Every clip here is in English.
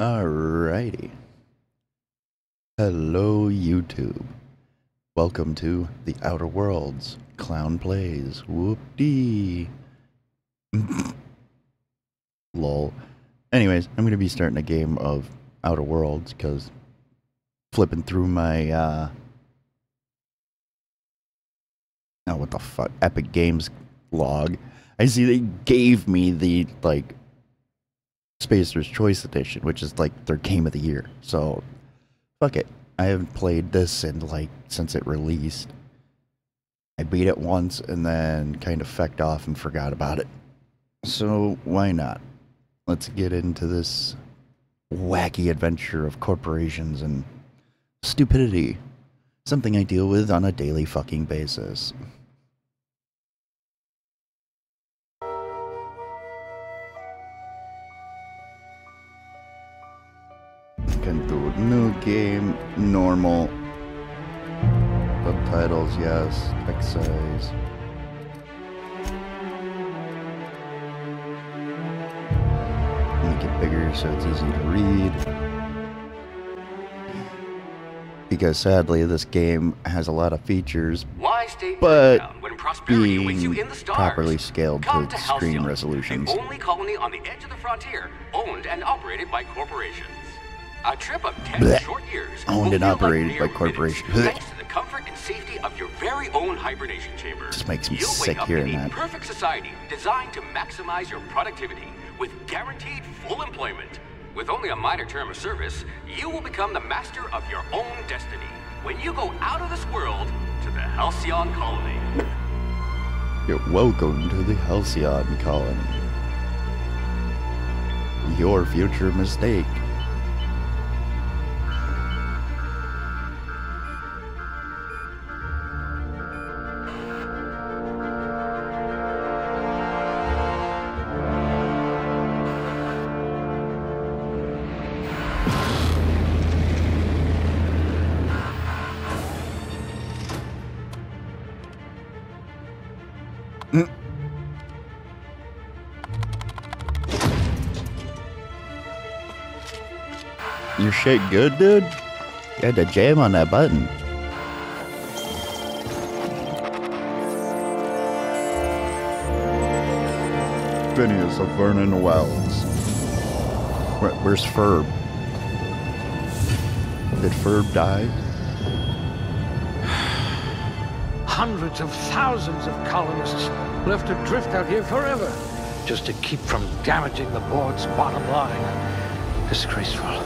Alrighty. Hello, YouTube. Welcome to the Outer Worlds. Clown Plays. Whoop-dee. Lol. Anyways, I'm going to be starting a game of Outer Worlds because flipping through my, oh, what the fuck, Epic Games log, I see they gave me the, Spacer's Choice Edition, which is, their game of the year. So, fuck it. I haven't played this in, since it released. I beat it once and then kind of fecked off and forgot about it. So, why not? Let's get into this wacky adventure of corporations and stupidity. Something I deal with on a daily fucking basis. Can do new game, normal. Subtitles, yes. Text size. Make it bigger so it's easy to read. Because sadly, this game has a lot of features, but being properly scaled to screen resolutions. The only colony on the edge of the frontier, owned and operated by corporations. A trip of 10 short years, owned and operated by corporations. Thanks to the comfort and safety of your very own hibernation chamber. Just makes me sick hearing that. Perfect society designed to maximize your productivity with guaranteed full employment. With only a minor term of service, you will become the master of your own destiny when you go out of this world to the Halcyon Colony. You're welcome to the Halcyon Colony. Your future mistake. Your shit good, dude? You had to jam on that button. Phineas of Vernon Wells. Where's Ferb? Did Ferb die? Hundreds of thousands of colonists left adrift out here forever, just to keep from damaging the board's bottom line. Disgraceful.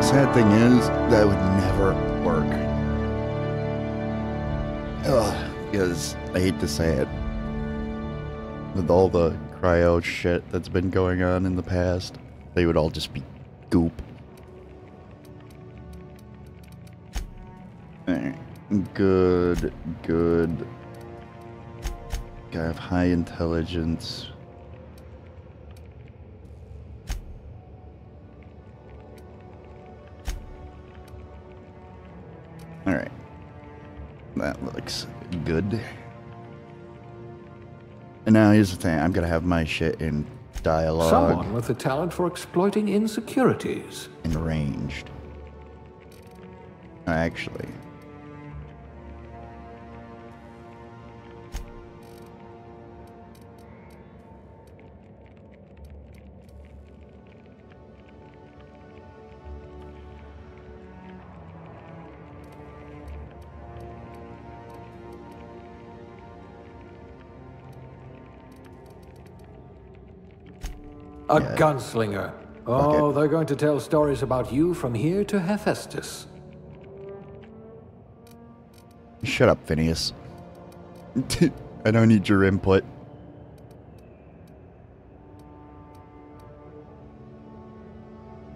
Sad thing is, that would never work. Ugh, because I hate to say it, with all the cryo shit that's been going on in the past, they would all just be goop. Alright. Good. Gotta have high intelligence. Alright. That looks good. And now here's the thing, I'm gonna have my shit in dialogue. Someone with the talent for exploiting insecurities. And ranged. Actually. A gunslinger. Oh, they're going to tell stories about you from here to Hephaestus. Shut up, Phineas. I don't need your input.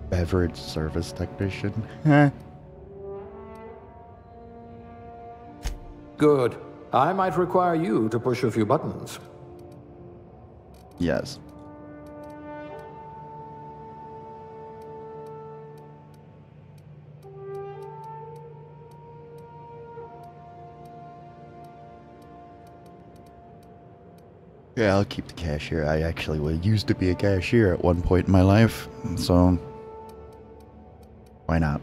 Beverage service technician? Huh? Good. I might require you to push a few buttons. Yes. Yeah, I'll keep the cashier. I actually used to be a cashier at one point in my life, so why not?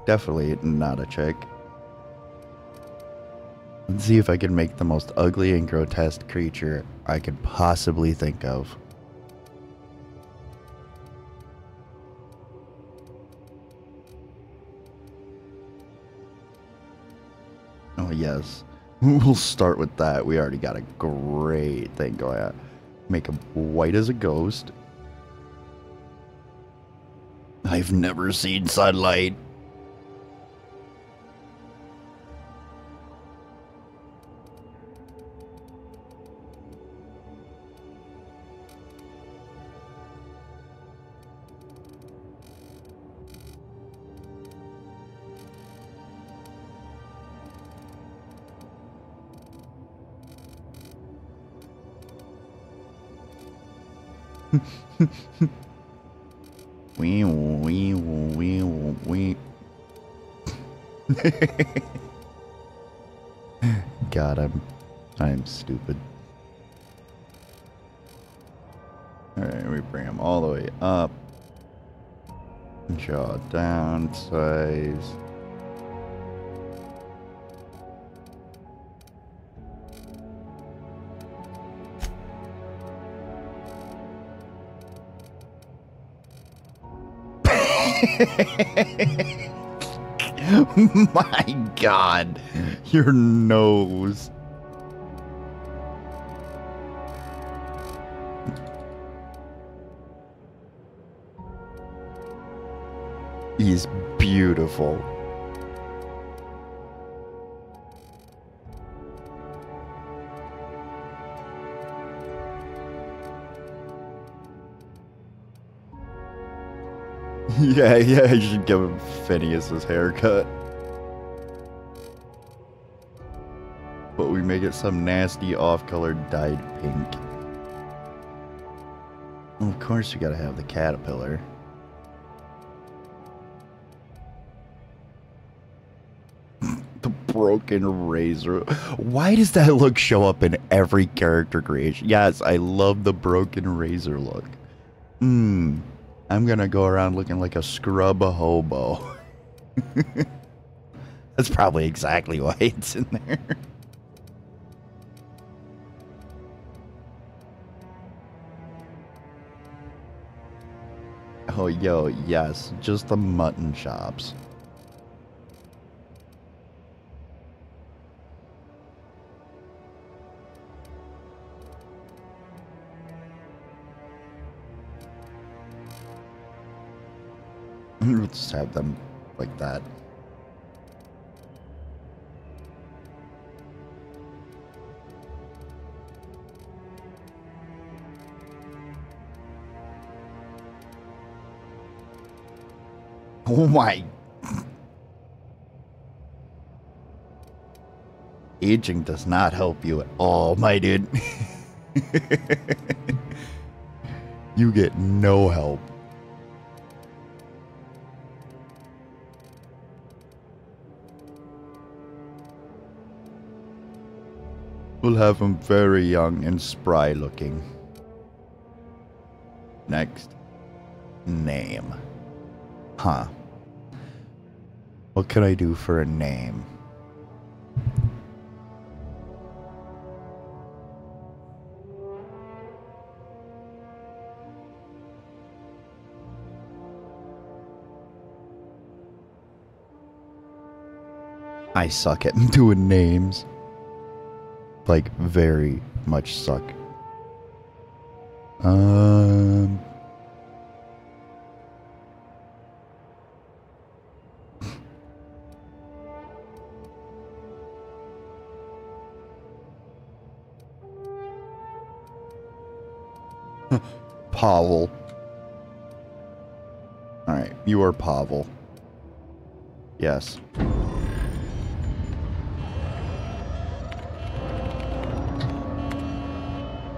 Definitely not a chick. Let's see if I can make the most ugly and grotesque creature I could possibly think of. Oh, yes. We'll start with that. We already got a great thing going on. Make him white as a ghost. I've never seen sunlight. Wee. God, I'm stupid. Alright, we bring him all the way up. Jaw down, size. My God, your nose. He's beautiful. Yeah, I should give him Phineas's haircut. But we make it some nasty off-colored dyed pink. Well, of course you gotta have the caterpillar. The broken razor. Why does that look show up in every character creation? Yes, I love the broken razor look. I'm gonna go around looking like a scrub hobo. That's probably exactly why it's in there. Oh, yo, yes, just the mutton chops. We'll just have them like that. Oh my. Aging does not help you at all, my dude. You get no help. We'll have him very young and spry looking. Next. Name. Huh. What can I do for a name? I suck at doing names. Like, very much suck. Pavel. Alright, you are Pavel. Yes.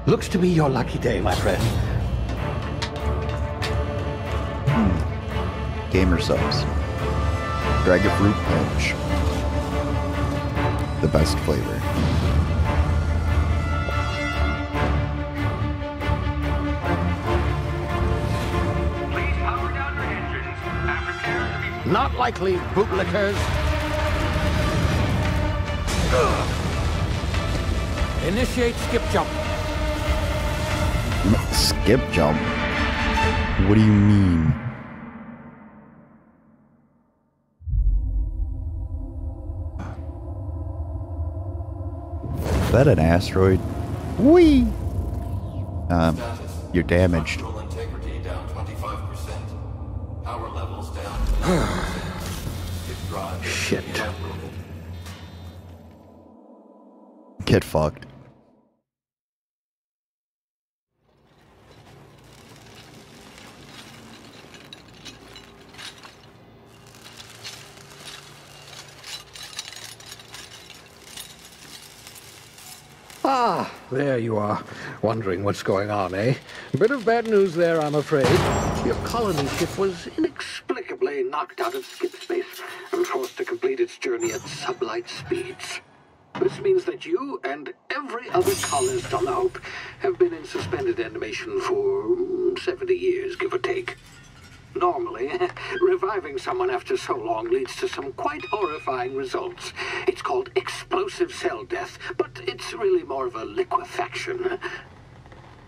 Looks to be your lucky day, my friend. Gamer subs. Dragon Fruit Punch. The best flavor. Not likely, bootlickers. Initiate skip jump. Skip jump? What do you mean? Is that an asteroid? Whee! You're damaged. Structural integrity down 25%. Power levels down. Shit. Get fucked. Ah, there you are. Wondering what's going on, eh? Bit of bad news there, I'm afraid. Your colony ship was inexplicably knocked out of skip space and forced to complete its journey at sublight speeds. This means that you and every other colonist on the Hope have been in suspended animation for 70 years, give or take. Normally, reviving someone after so long leads to some quite horrifying results. It's called explosive cell death, but it's really more of a liquefaction.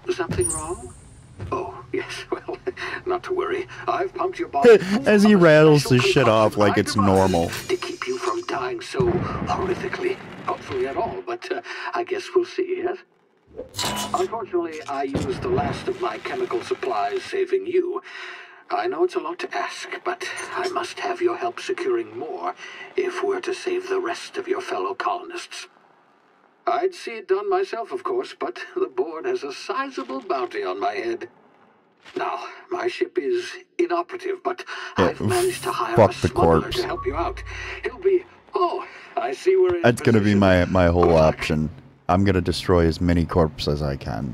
Something wrong? Oh, yes, well, not to worry. I've pumped your body As he rattles his shit off like it's normal. to keep you from dying so horrifically. Hopefully at all, but I guess we'll see, yes? Unfortunately, I used the last of my chemical supplies saving you. I know it's a lot to ask, but I must have your help securing more if we're to save the rest of your fellow colonists. I'd see it done myself, of course, but the board has a sizable bounty on my head. Now, my ship is inoperative, but I've managed to hire a fuck the smuggler corpse. to help you out. He'll be... Oh, I see we're in That's gonna be position. my whole Good luck. option. I'm gonna destroy as many corpses as I can.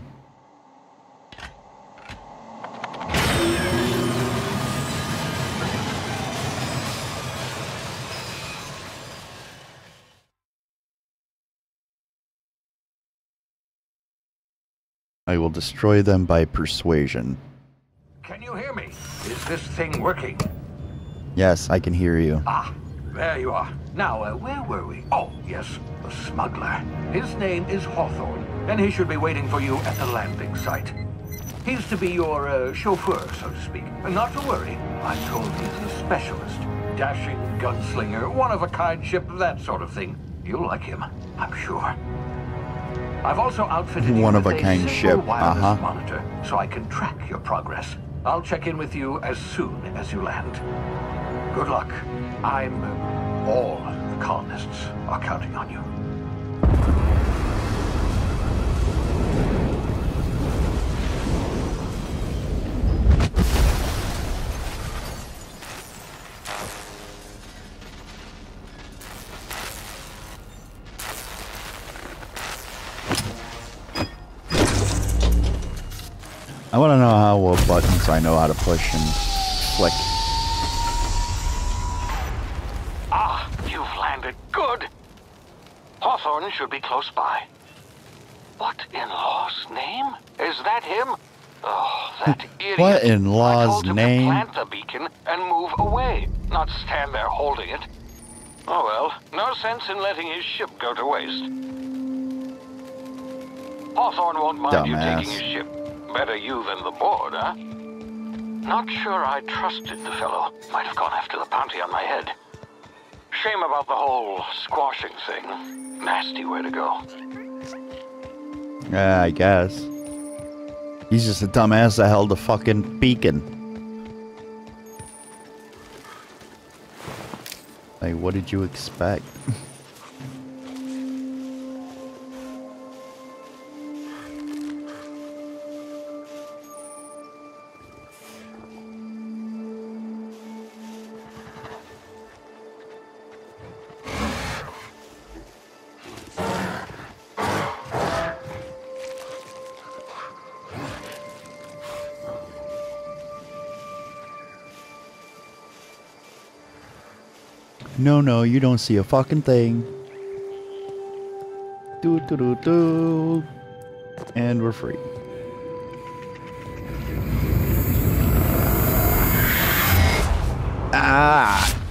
I will destroy them by persuasion. Can you hear me? Is this thing working? Yes, I can hear you. Ah, there you are. Now, where were we? Oh, yes, the smuggler. His name is Hawthorne, and he should be waiting for you at the landing site. He's to be your chauffeur, so to speak. Not to worry, I'm told he's a specialist. Dashing gunslinger, one-of-a-kind ship, that sort of thing. You'll like him, I'm sure. I've also outfitted you with a One-of-a-kind simple ship, wireless monitor, so I can track your progress. I'll check in with you as soon as you land. Good luck. All the colonists are counting on you. I want to know what buttons I know how to push and flick. Ah, you've landed. Good. Hawthorne should be close by. What in law's name? Is that him? Oh, that idiot. What in I law's told him name? to plant the beacon and move away, not stand there holding it. Oh well, no sense in letting his ship go to waste. Hawthorne won't mind you Dumbass. taking his ship. Better you than the board, huh? Not sure I trusted the fellow. Might have gone after the bounty on my head. Shame about the whole squashing thing. Nasty way to go. Yeah, I guess. He's just a dumbass that held a fucking beacon. Like, what did you expect? No, you don't see a fucking thing. Do. And we're free. Ah!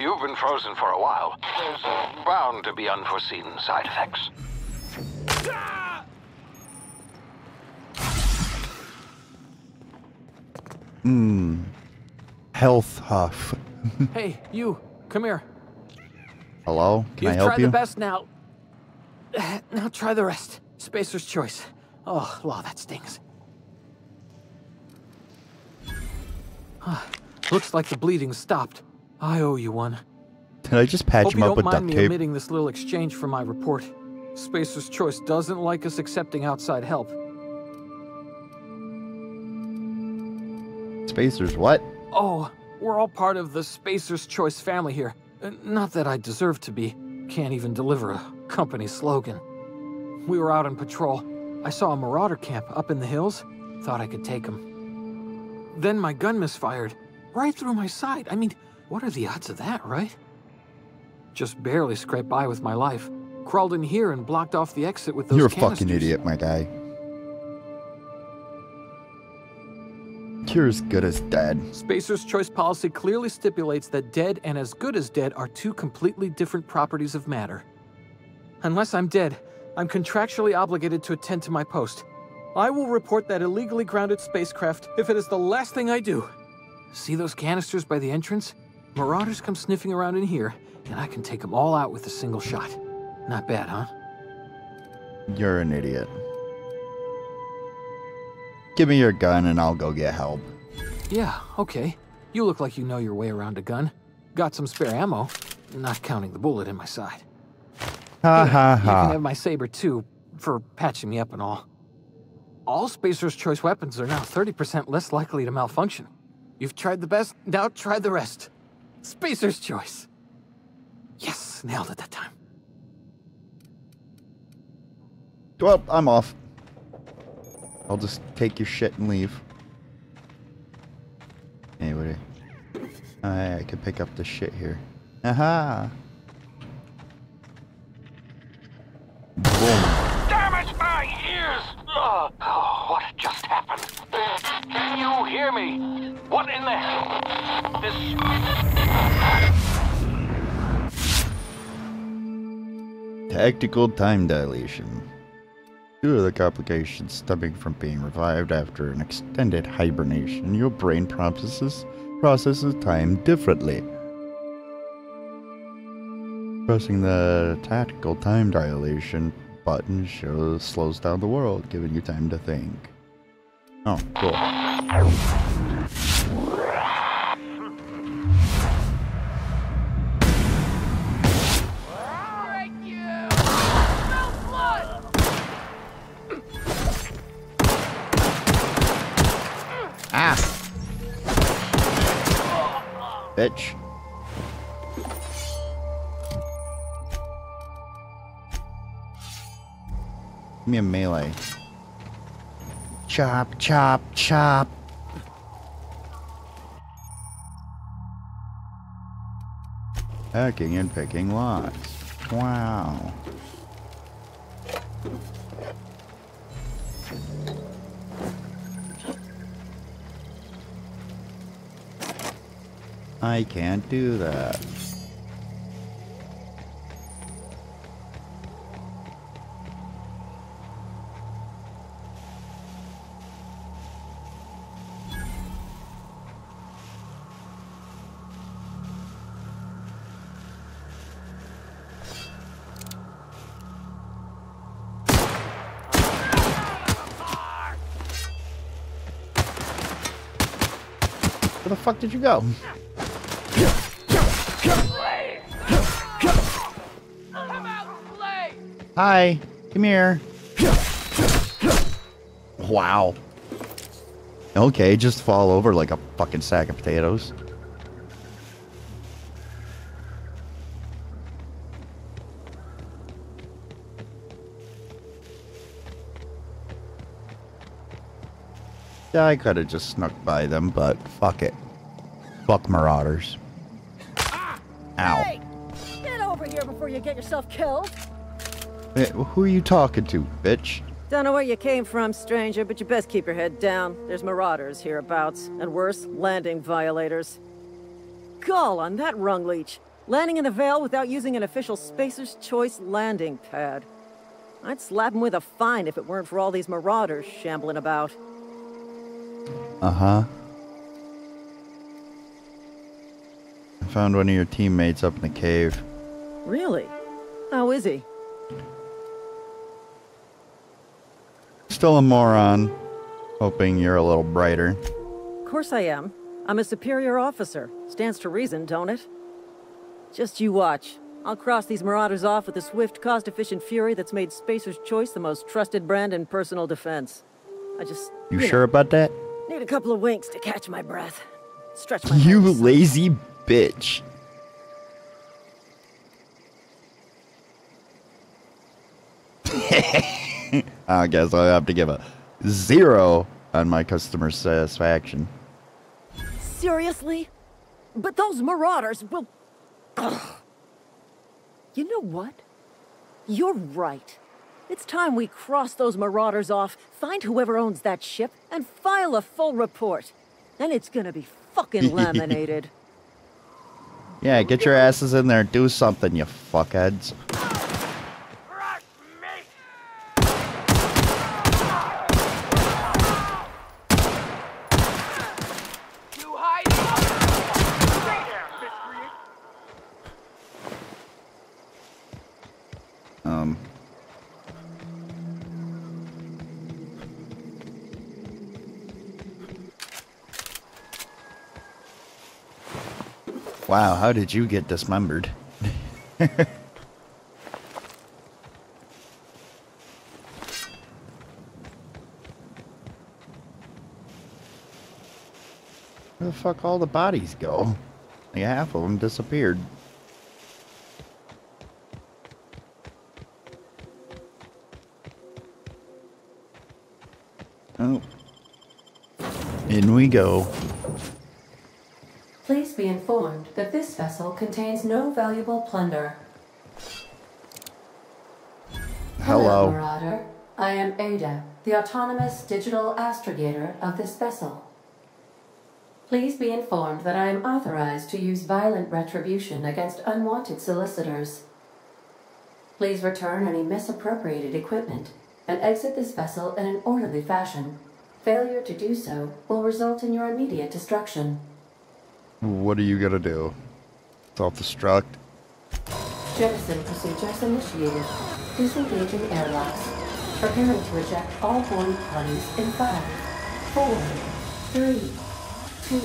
You've been frozen for a while. There's bound to be unforeseen side effects. Health huff. Hey, you, come here. Hello? Can I You've help tried you? the best now. Now try the rest. Spacer's choice. Oh, wow, that stings. Looks like the bleeding stopped. I owe you one. Did I just patch Hope him you up don't with mind duct me tape? omitting this little exchange for my report. Spacer's choice doesn't like us accepting outside help. Spacers, what? Oh, we're all part of the Spacer's Choice family here. Not that I deserve to be. Can't even deliver a company slogan. We were out on patrol. I saw a marauder camp up in the hills. Thought I could take them. Then my gun misfired. Right through my side. I mean, what are the odds of that, right? Just barely scraped by with my life. Crawled in here and blocked off the exit with those You're a canisters. fucking idiot, my guy. You're as good as dead. Spacer's Choice policy clearly stipulates that dead and as good as dead are two completely different properties of matter. Unless I'm dead, I'm contractually obligated to attend to my post. I will report that illegally grounded spacecraft if it is the last thing I do. See those canisters by the entrance? Marauders come sniffing around in here, and I can take them all out with a single shot. Not bad, huh? You're an idiot. Give me your gun and I'll go get help. Yeah, okay. You look like you know your way around a gun. Got some spare ammo, not counting the bullet in my side. Ha ha You can ha. have my saber too, for patching me up and all. All Spacer's Choice weapons are now 30% less likely to malfunction. You've tried the best, now try the rest. Spacer's Choice. Yes, nailed it that time. Well, I'm off. I'll just take your shit and leave. Anyway, I can pick up the shit here. Aha! Boom. Damn it, my ears! Oh, what just happened? Can you hear me? What in the hell? Tactical time dilation. Due to the complications stemming from being revived after an extended hibernation, your brain processes time differently. Pressing the tactical time dilation button slows down the world, giving you time to think. Oh, cool. Ah! Bitch. Give me a melee. Chop, chop, chop. Hacking and picking locks. Wow. I can't do that. Where the fuck did you go? Hi, come here. Wow. Okay, just fall over like a fucking sack of potatoes. Yeah, I could have just snuck by them, but fuck it. Fuck marauders. Ow. Hey! Get over here before you get yourself killed! Hey, who are you talking to, bitch? Don't know where you came from, stranger, but you best keep your head down. There's marauders hereabouts, and worse, landing violators. Gall on that rung leech. Landing in the Vale without using an official Spacer's Choice landing pad. I'd slap him with a fine if it weren't for all these marauders shambling about. Uh-huh. I found one of your teammates up in the cave. Really? How is he? Still a moron. Hoping you're a little brighter. Of course I am. I'm a superior officer. Stands to reason, don't it? Just you watch. I'll cross these marauders off with a swift, cost-efficient fury that's made Spacer's Choice the most trusted brand in personal defense. I just... You sure about that? Need a couple of winks to catch my breath. Stretch my You legs. lazy bitch. I guess I'll have to give a 0 on my customer satisfaction. Seriously? But those marauders will... Ugh. You know what? You're right. It's time we cross those marauders off, find whoever owns that ship, and file a full report. Then it's gonna be fucking laminated. Yeah, get your asses in there and do something, you fuckheads. Wow, how did you get dismembered? Where the fuck all the bodies go? Like half of them disappeared. Oh. In we go. Please be informed that this vessel contains no valuable plunder. Hello. Marauder. I am Ada, the autonomous digital astrogator of this vessel. Please be informed that I am authorized to use violent retribution against unwanted solicitors. Please return any misappropriated equipment and exit this vessel in an orderly fashion. Failure to do so will result in your immediate destruction. What are you gonna do? Self-destruct? Jettison procedures initiated. Disengaging airlocks. Preparing to eject all board parties in 5, 4, 3, 2,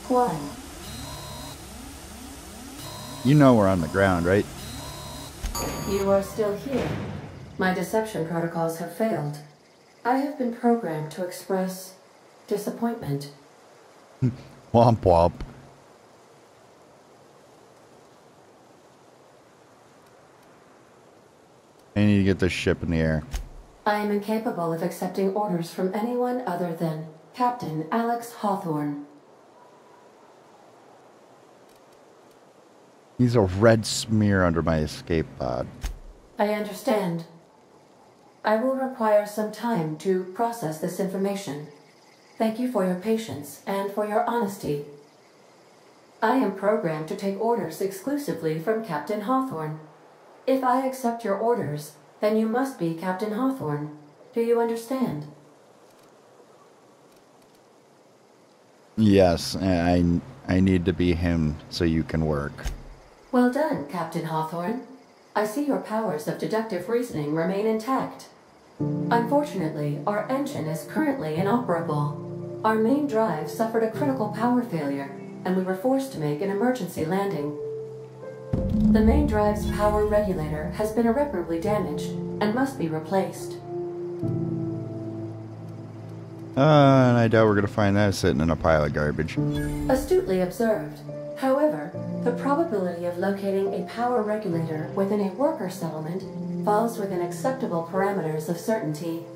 1. You know we're on the ground, right? You are still here. My deception protocols have failed. I have been programmed to express disappointment. Womp womp. I need to get this ship in the air. I am incapable of accepting orders from anyone other than Captain Alex Hawthorne. He's a red smear under my escape pod. I understand. I will require some time to process this information. Thank you for your patience and for your honesty. I am programmed to take orders exclusively from Captain Hawthorne. If I accept your orders, then you must be Captain Hawthorne. Do you understand? Yes, I need to be him so you can work. Well done, Captain Hawthorne. I see your powers of deductive reasoning remain intact. Unfortunately, our engine is currently inoperable. Our main drive suffered a critical power failure, and we were forced to make an emergency landing. The main drive's power regulator has been irreparably damaged and must be replaced. And I doubt we're gonna find that sitting in a pile of garbage. Astutely observed. However, the probability of locating a power regulator within a worker settlement falls within acceptable parameters of certainty.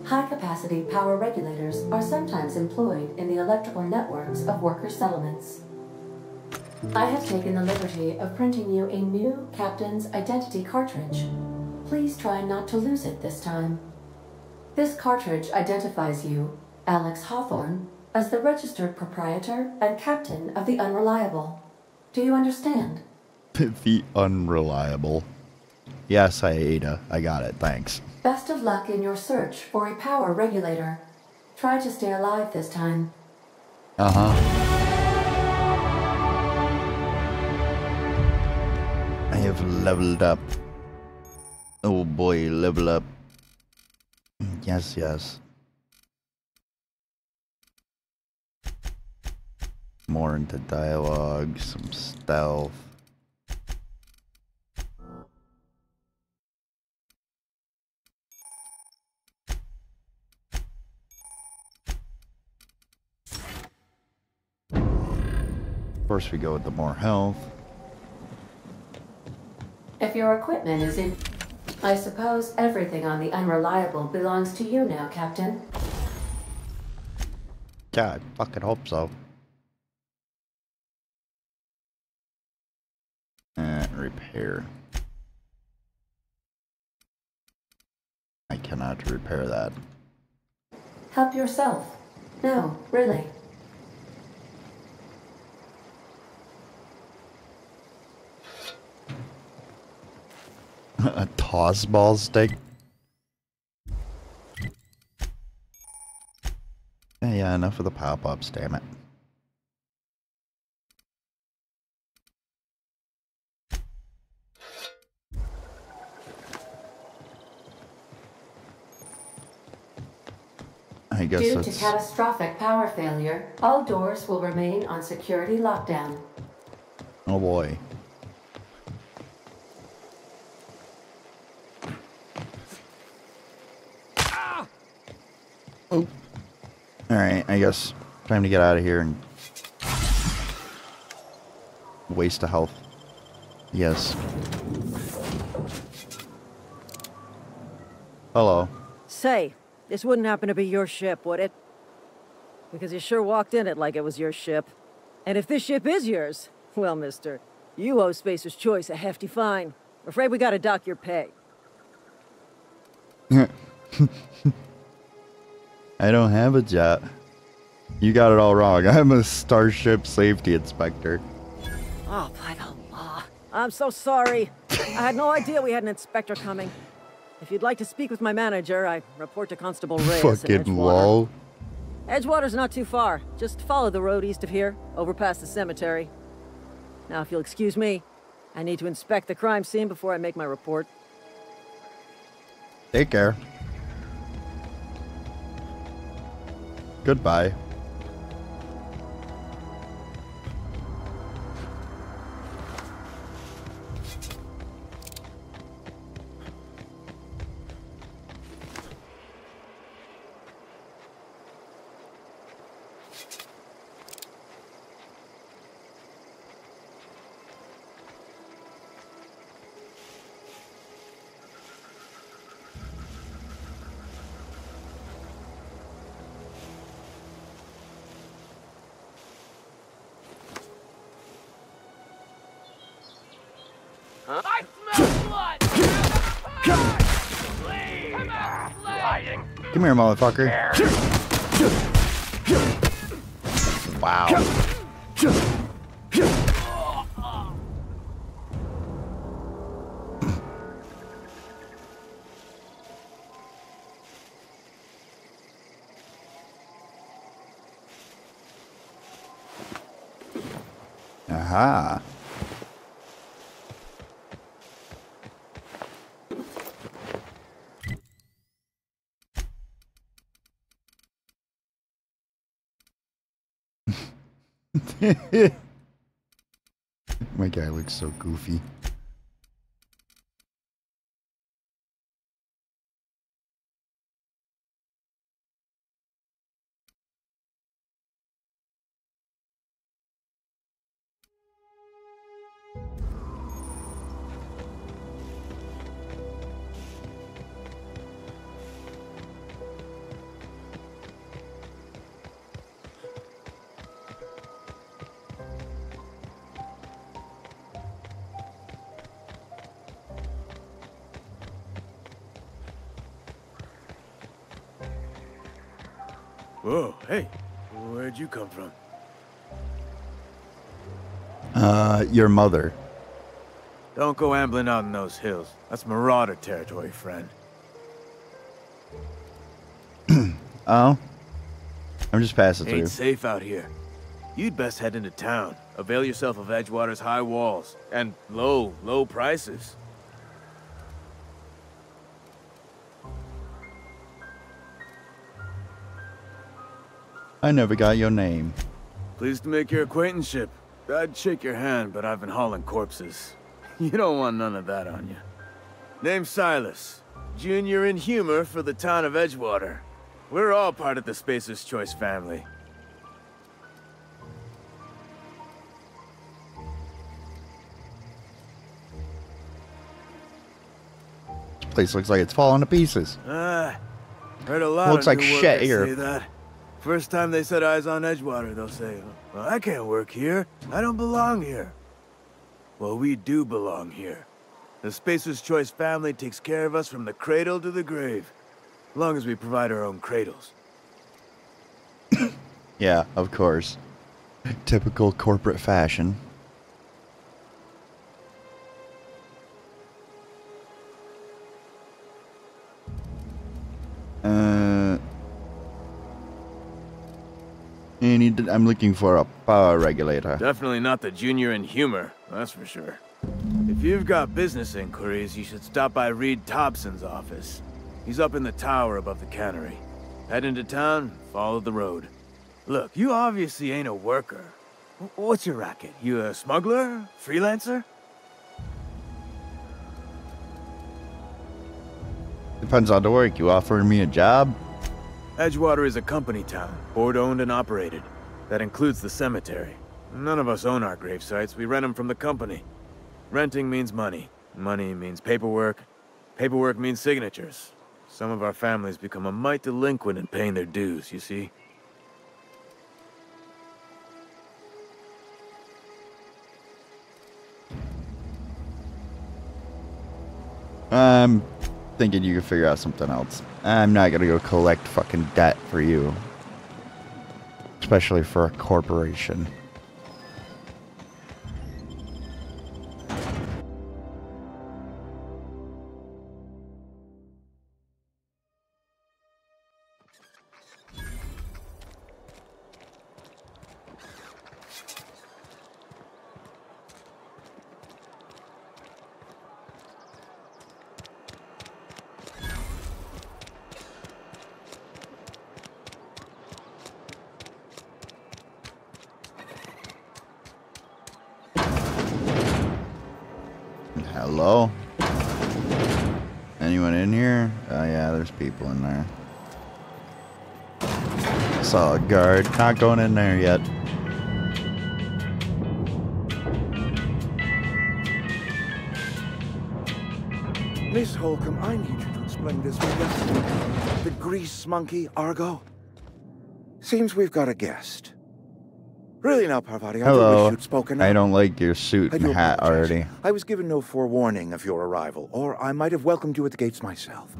High-capacity power regulators are sometimes employed in the electrical networks of worker settlements. I have taken the liberty of printing you a new Captain's Identity cartridge. Please try not to lose it this time. This cartridge identifies you, Alex Hawthorne, as the registered proprietor and captain of the Unreliable. Do you understand? The unreliable. Yes, Ada. I got it. Thanks. Best of luck in your search for a power regulator. Try to stay alive this time. Uh-huh. I have leveled up. Oh boy, level up. Yes, yes. More into dialogue, some stealth. Of course, we go with the more health. If your equipment is in... I suppose everything on the Unreliable belongs to you now, Captain. Yeah, I fucking hope so. Repair. I cannot repair that. Help yourself. No, really. A toss ball stick? Yeah, enough of the pop-ups, damn it. I guess Due that's... to catastrophic power failure, all doors will remain on security lockdown. Oh boy. Oh. Alright, I guess time to get out of here and waste of health. Yes. Hello. Say, this wouldn't happen to be your ship, would it? Because you sure walked in it like it was your ship. And if this ship is yours, well, mister, you owe Spacer's Choice a hefty fine. I'm afraid we gotta dock your pay. I don't have a jet. You got it all wrong. I'm a Starship Safety Inspector. Oh, by the law. I'm so sorry. I had no idea we had an inspector coming. If you'd like to speak with my manager, I report to Constable Reyes in Fucking Edgewater. lol. Edgewater's not too far. Just follow the road east of here, over past the cemetery. Now, if you'll excuse me, I need to inspect the crime scene before I make my report. Take care. Goodbye. I smell blood! Please! I'm lying! Come here, motherfucker. Wow. Aha. My guy looks so goofy. Whoa, hey, where'd you come from? Your mother. Don't go ambling out in those hills. That's marauder territory, friend. Oh? I'm just passing through. Ain't safe out here. You'd best head into town. Avail yourself of Edgewater's high walls. And low prices. I never got your name. Pleased to make your acquaintanceship. I'd shake your hand, but I've been hauling corpses. You don't want none of that on you. Name's Silas. Junior in humor for the town of Edgewater. We're all part of the Spacer's Choice family. This place looks like it's falling to pieces. Heard a lot Looks of like new shit workers here. say that. First time they set eyes on Edgewater, they'll say, well, I can't work here. I don't belong here. Well, we do belong here. The Spacer's Choice family takes care of us from the cradle to the grave. As long as we provide our own cradles. Yeah, of course. Typical corporate fashion. I'm looking for a power regulator. Definitely not the junior in humor, that's for sure. If you've got business inquiries, you should stop by Reed Thompson's office. He's up in the tower above the cannery. Head into town, follow the road. Look, you obviously ain't a worker. What's your racket? You a smuggler? Freelancer? Depends on the work. You offering me a job? Edgewater is a company town, board-owned and operated. That includes the cemetery. None of us own our grave sites. We rent them from the company. Renting means money. Money means paperwork. Paperwork means signatures. Some of our families become a mite delinquent in paying their dues, you see? I'm thinking you can figure out something else. I'm not gonna go collect fucking debt for you. Especially for a corporation. Hello? Anyone in here? Oh yeah, there's people in there. Saw a guard. Not going in there yet. Miss Holcomb, I need you to explain this with the grease monkey, Argo. Seems we've got a guest. Really now, Parvati, I do Hello. wish you'd spoken up. I don't like your suit I and do hat apologize. already. I was given no forewarning of your arrival, or I might have welcomed you at the gates myself.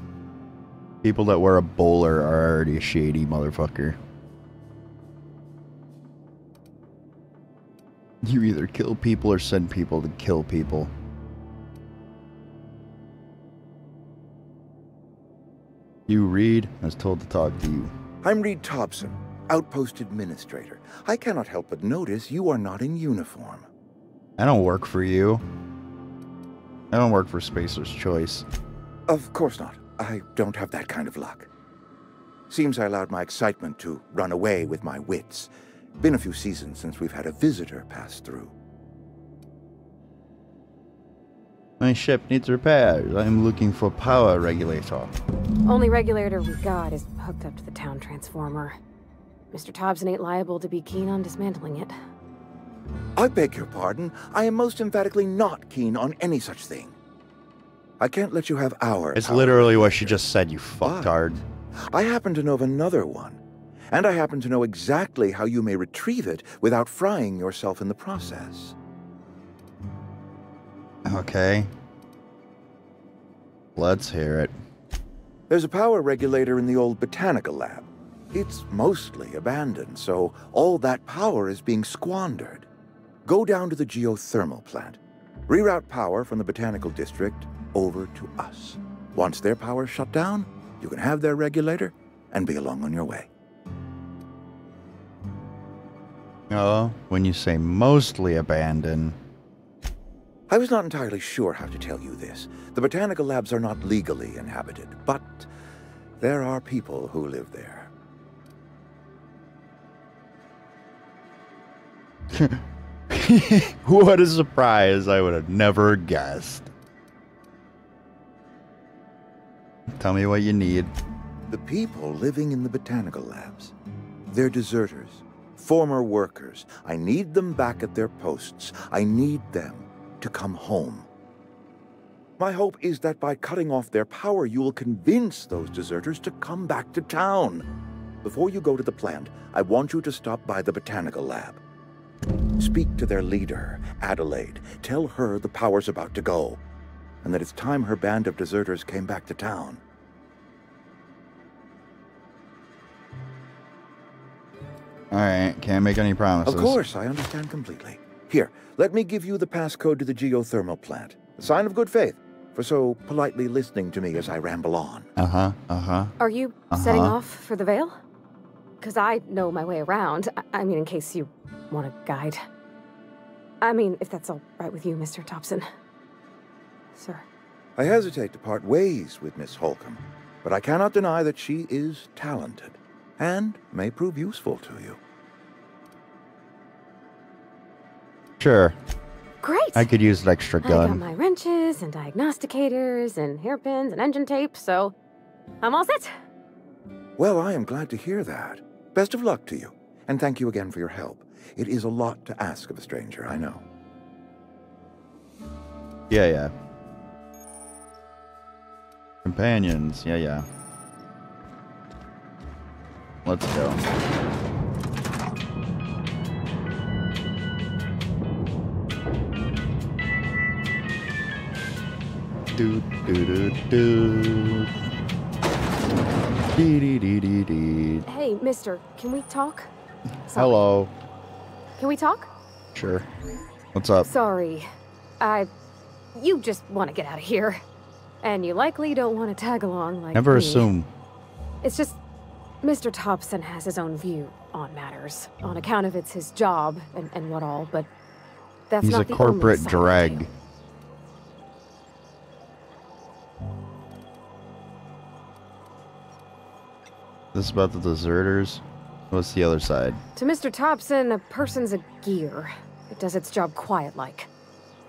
People that wear a bowler are already a shady motherfucker. You either kill people or send people to kill people. You Reed? I was told to talk to you. I'm Reed Thompson, Outpost Administrator. I cannot help but notice you are not in uniform. I don't work for you. I don't work for Spacer's Choice. Of course not. I don't have that kind of luck. Seems I allowed my excitement to run away with my wits. Been a few seasons since we've had a visitor pass through. My ship needs repairs. I'm looking for power regulator. Only regulator we got is hooked up to the town transformer. Mr. Thompson ain't liable to be keen on dismantling it. I beg your pardon. I am most emphatically not keen on any such thing. I can't let you have our It's power literally what regulator. she just said, you fucktard. I happen to know of another one. And I happen to know exactly how you may retrieve it without frying yourself in the process. Okay. Let's hear it. There's a power regulator in the old botanical lab. It's mostly abandoned, so all that power is being squandered. Go down to the geothermal plant. Reroute power from the botanical district over to us. Once their power's shut down, you can have their regulator and be along on your way. Oh, when you say mostly abandoned. I was not entirely sure how to tell you this. The botanical labs are not legally inhabited, but there are people who live there. What a surprise. I would have never guessed. Tell me what you need. The people living in the botanical labs. They're deserters, former workers. I need them back at their posts. I need them to come home. My hope is that by cutting off their power, you will convince those deserters to come back to town. Before you go to the plant, I want you to stop by the botanical lab. Speak to their leader, Adelaide. Tell her the power's about to go, and that it's time her band of deserters came back to town. Alright, can't make any promises. Of course, I understand completely. Here, let me give you the passcode to the geothermal plant. A sign of good faith, for so politely listening to me as I ramble on. Are you setting off for the Vale? Because I know my way around. I mean, in case you want a guide. I mean, if that's all right with you, Mr. Thompson. Sir. I hesitate to part ways with Miss Holcomb, but I cannot deny that she is talented and may prove useful to you. Sure. Great. I could use an extra gun. I got my wrenches and diagnosticators and hairpins and engine tape, so I'm all set. Well, I am glad to hear that. Best of luck to you, and thank you again for your help. It is a lot to ask of a stranger, I know. Yeah. Companions, yeah. Let's go. Do. Hey, mister, can we talk? Sorry. Hello. Can we talk? Sure. What's up? Sorry. You just want to get out of here. And you likely don't want to tag along like Never me. assume. It's just, Mr. Thompson has his own view on matters. On account of it's his job and what all, but that's He's not a the corporate only side drag. of the tale. This about the deserters? What's the other side? To Mr. Thompson, a person's a gear. It does its job quiet-like.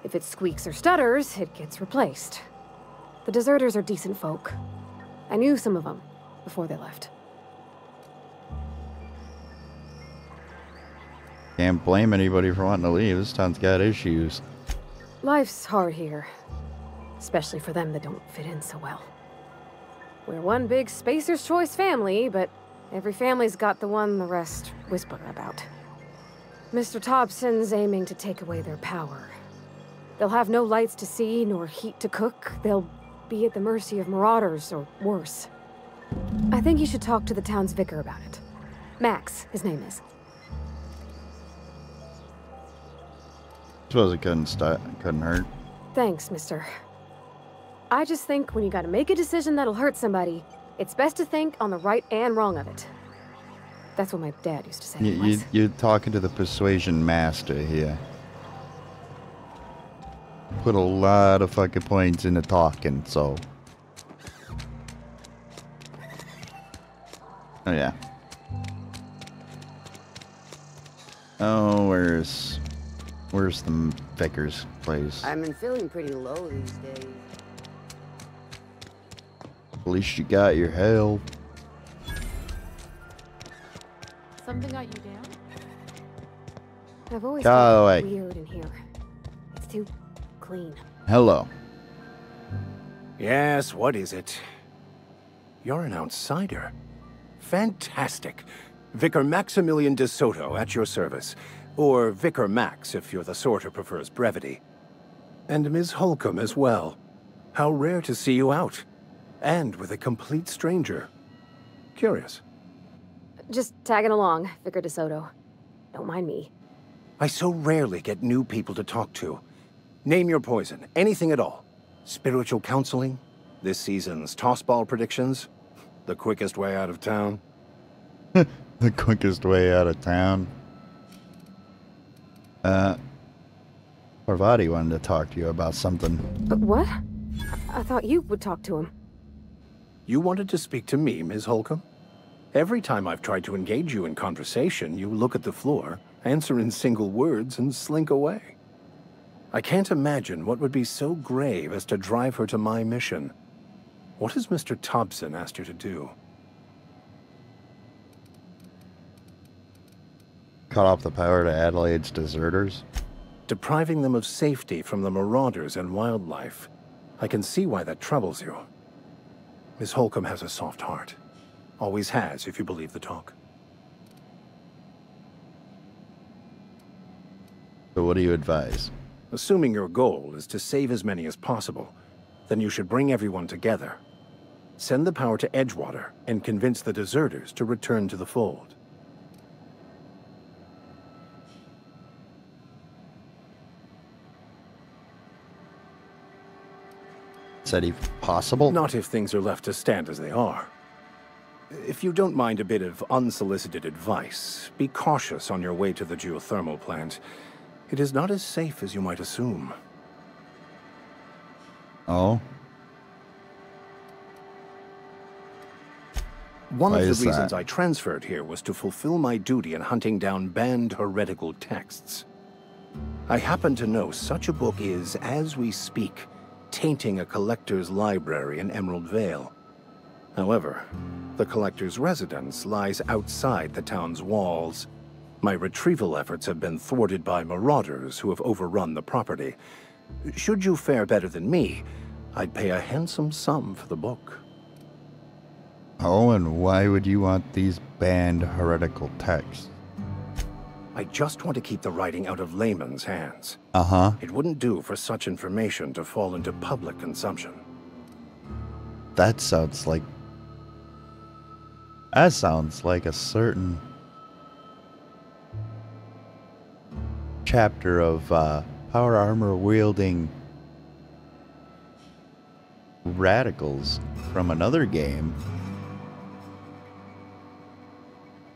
If it squeaks or stutters, it gets replaced. The deserters are decent folk. I knew some of them before they left. Can't blame anybody for wanting to leave. This town's got issues. Life's hard here. Especially for them that don't fit in so well. We're one big Spacer's Choice family, but every family's got the one the rest whisper about. Mr. Thompson's aiming to take away their power. They'll have no lights to see, nor heat to cook. They'll be at the mercy of marauders, or worse. I think you should talk to the town's vicar about it. Max, his name is. Suppose it couldn't hurt. Thanks, mister. I just think when you gotta make a decision that'll hurt somebody, it's best to think on the right and wrong of it. That's what my dad used to say. You're talking to the persuasion master here. Put a lot of fucking points into talking, so. Oh, yeah. Oh, where's the vicar's place? I've been feeling pretty low these days. At least you got your help. Something got you down? I've always Go felt away. weird in here. It's too clean. Hello. Yes, what is it? You're an outsider. Fantastic. Vicar Maximilian de Soto at your service. Or Vicar Max if you're the sort who prefers brevity. And Ms. Holcomb as well. How rare to see you out. And with a complete stranger. Curious. Just tagging along, Vicar de Soto. Don't mind me. I so rarely get new people to talk to. Name your poison, anything at all. Spiritual counseling? This season's tossball predictions? The quickest way out of town? The quickest way out of town. Parvati wanted to talk to you about something. But what? I thought you would talk to him. You wanted to speak to me, Ms. Holcomb? Every time I've tried to engage you in conversation, you look at the floor, answer in single words, and slink away. I can't imagine what would be so grave as to drive her to my mission. What has Mr. Thompson asked you to do? Cut off the power to Adelaide's deserters? Depriving them of safety from the marauders and wildlife. I can see why that troubles you. Miss Holcomb has a soft heart. Always has, if you believe the talk. So what do you advise? Assuming your goal is to save as many as possible, then you should bring everyone together. Send the power to Edgewater and convince the deserters to return to the fold. Said if possible? Not if things are left to stand as they are. If you don't mind a bit of unsolicited advice, be cautious on your way to the geothermal plant. It is not as safe as you might assume. Oh? One of the reasons I transferred here was to fulfill my duty in hunting down banned heretical texts. I happen to know such a book is, as we speak, tainting a collector's library in Emerald Vale. However, the collector's residence lies outside the town's walls. My retrieval efforts have been thwarted by marauders who have overrun the property. Should you fare better than me, I'd pay a handsome sum for the book. Oh, and why would you want these banned heretical texts? I just want to keep the writing out of layman's hands. Uh-huh. It wouldn't do for such information to fall into public consumption. That sounds like... That sounds like a certain... chapter of, power armor-wielding... radicals from another game.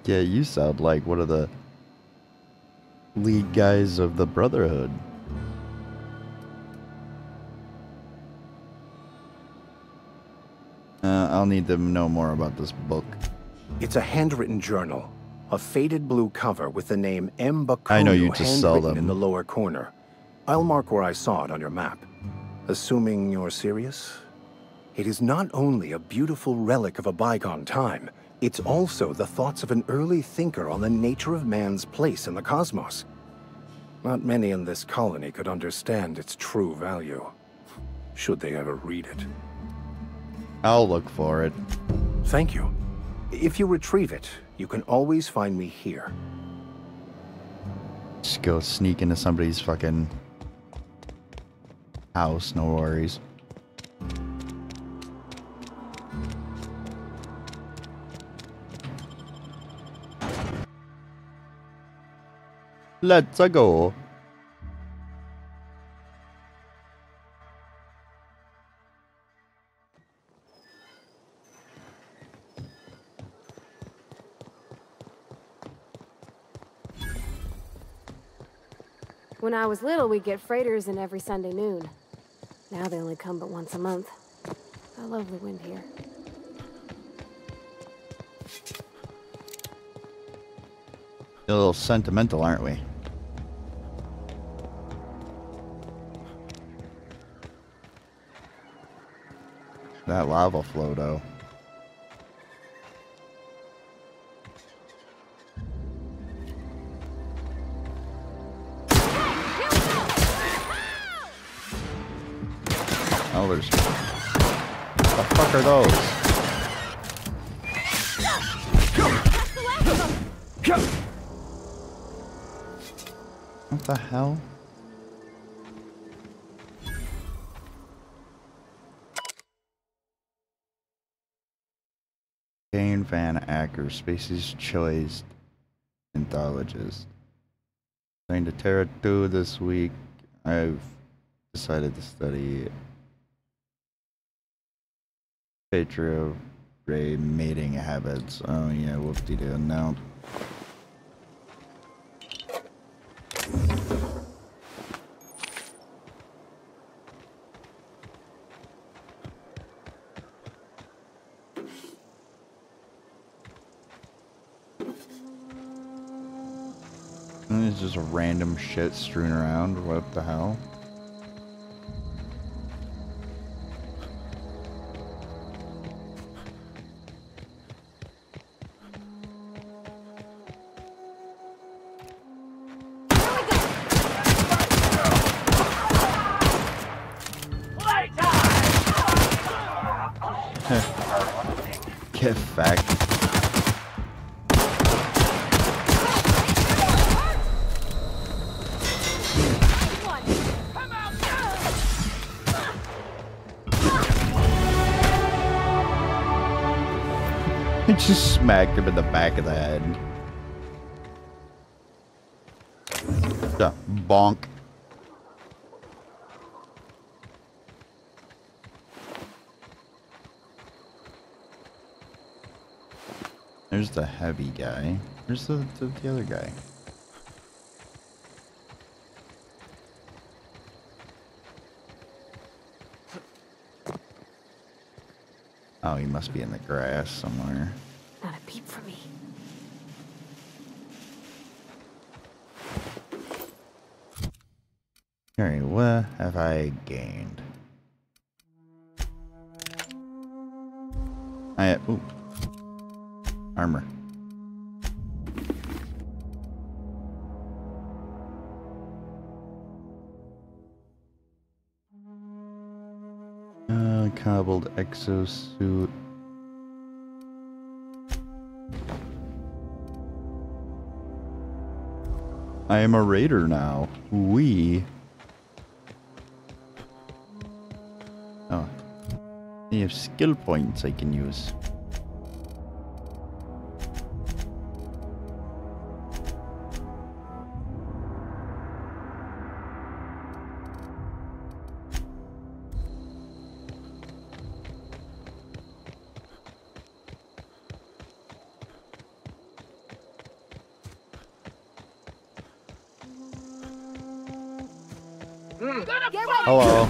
Yeah, you sound like one of the lead guys of the Brotherhood. I'll need to know more about this book. It's a handwritten journal. A faded blue cover with the name M. Bakuno I know you just sell handwritten them. in the lower corner. I'll mark where I saw it on your map. Assuming you're serious? It is not only a beautiful relic of a bygone time, it's also the thoughts of an early thinker on the nature of man's place in the cosmos. Not many in this colony could understand its true value, should they ever read it. I'll look for it. Thank you. If you retrieve it, you can always find me here. Just go sneak into somebody's fucking house, no worries. Let's go. When I was little, we'd get freighters in every Sunday noon. Now they only come but once a month. I love the wind here. A little sentimental, aren't we? That lava flow, though. Oh, there's... What the fuck are those? What the hell? Kane Van Acker, Species Choice Anthologist. Going to Terra 2 this week. I've decided to study Patria Ray mating habits. Oh yeah, whoop-de-doo. No. And it's just random shit strewn around. What the hell? Get fact. I just smacked him in the back of the head. Yeah, bonk. There's the heavy guy. Where's the other guy? Oh, he must be in the grass somewhere. Not a peep for me. Alright, what have I gained? Ooh. Armor. Cobbled exosuit. I am a raider now. We. Oh. You have skill points I can use. Hello.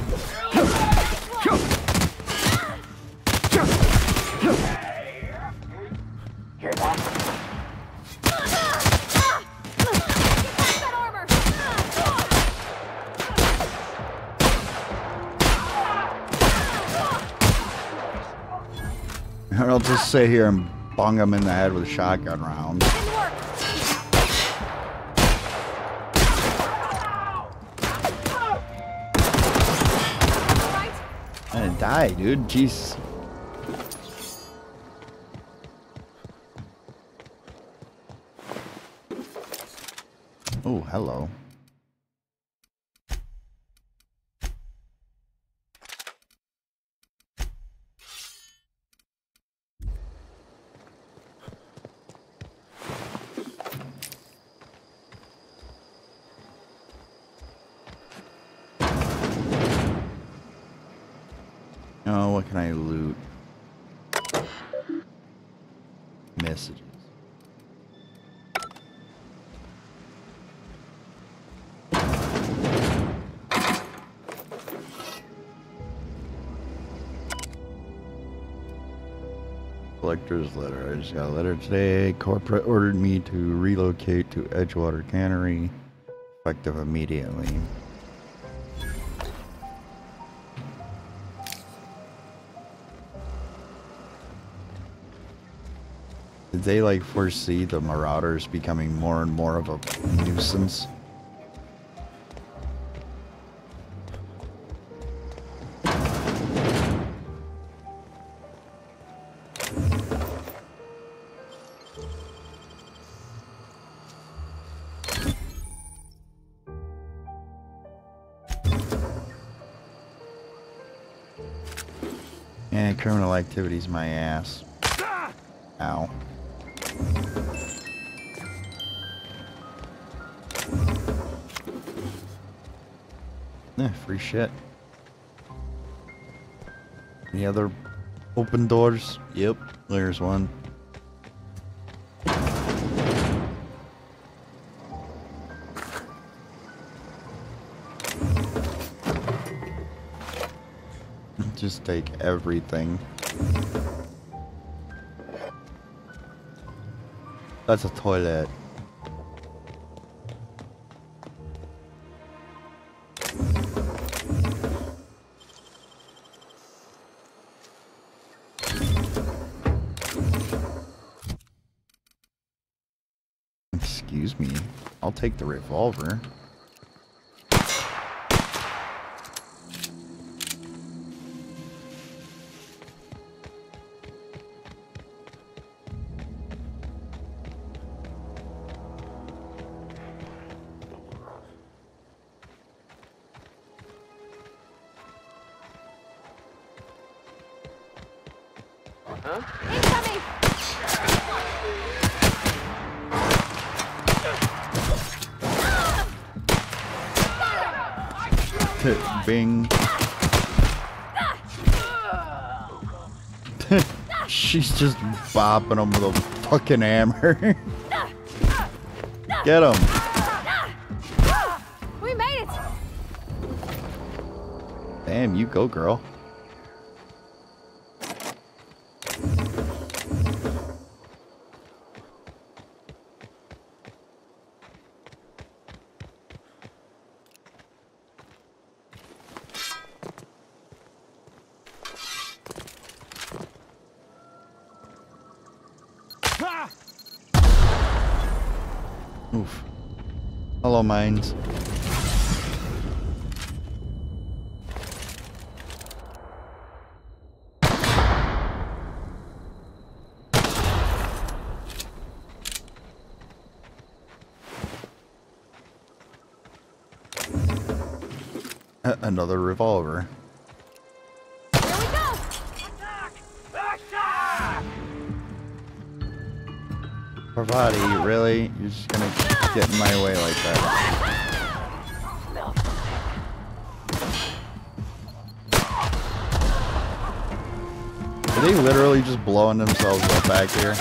I'll just sit here and bung him in the head with shotgun rounds. I didn't die, dude. Jeez. Oh, hello. Oh, what can I loot? Messages. Collector's letter. I just got a letter today. Corporate ordered me to relocate to Edgewater Cannery, effective immediately. Did they like foresee the Marauders becoming more and more of a nuisance? And criminal activity's my ass. Ow. Free shit. Any other open doors? Yep, there's one. Just take everything. That's a toilet. Excuse me. I'll take the revolver. Bing. She's just bopping him with a fucking hammer. Get him. We made it. Damn, you go, girl. Oof. Hello, mines. Another revolver. Here we go. Parvati, really? You're just gonna get in my way like that? Are they literally just blowing themselves up back here?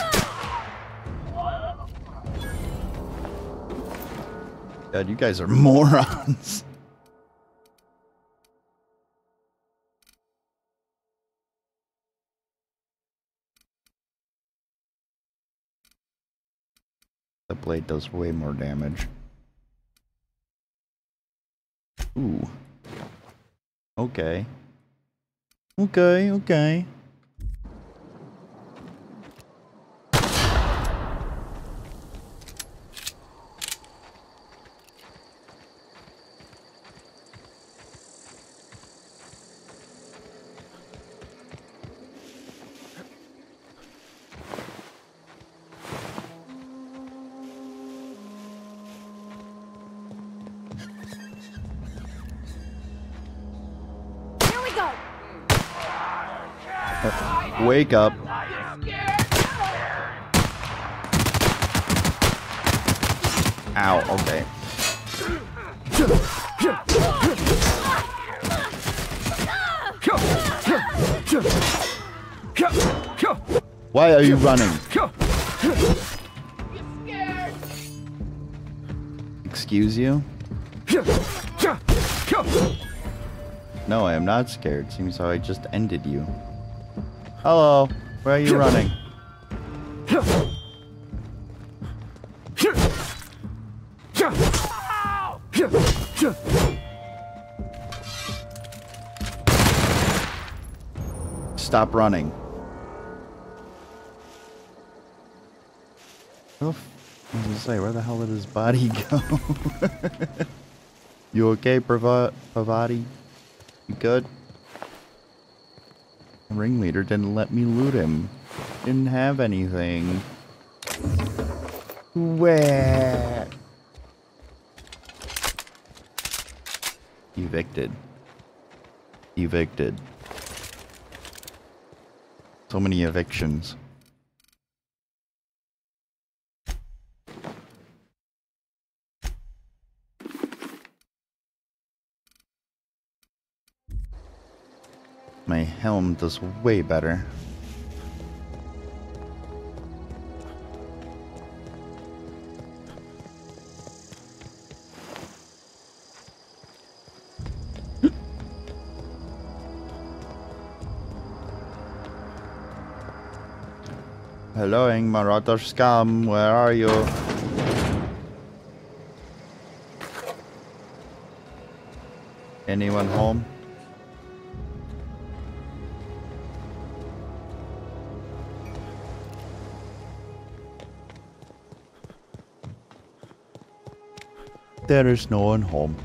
God, you guys are morons. The blade does way more damage. Ooh. Okay. Okay, okay. Wake up. Ow, okay. Why are you running? Excuse you? No, I am not scared. Seems how I just ended you. Hello, where are you running? Stop running. I was gonna say, where the hell did his body go? You okay, Parvati? You good? The ringleader didn't let me loot him. Didn't have anything. Where? Evicted. Evicted. So many evictions. My helm does way better. Hello, Marauder scum, where are you? Anyone home? There is no one home.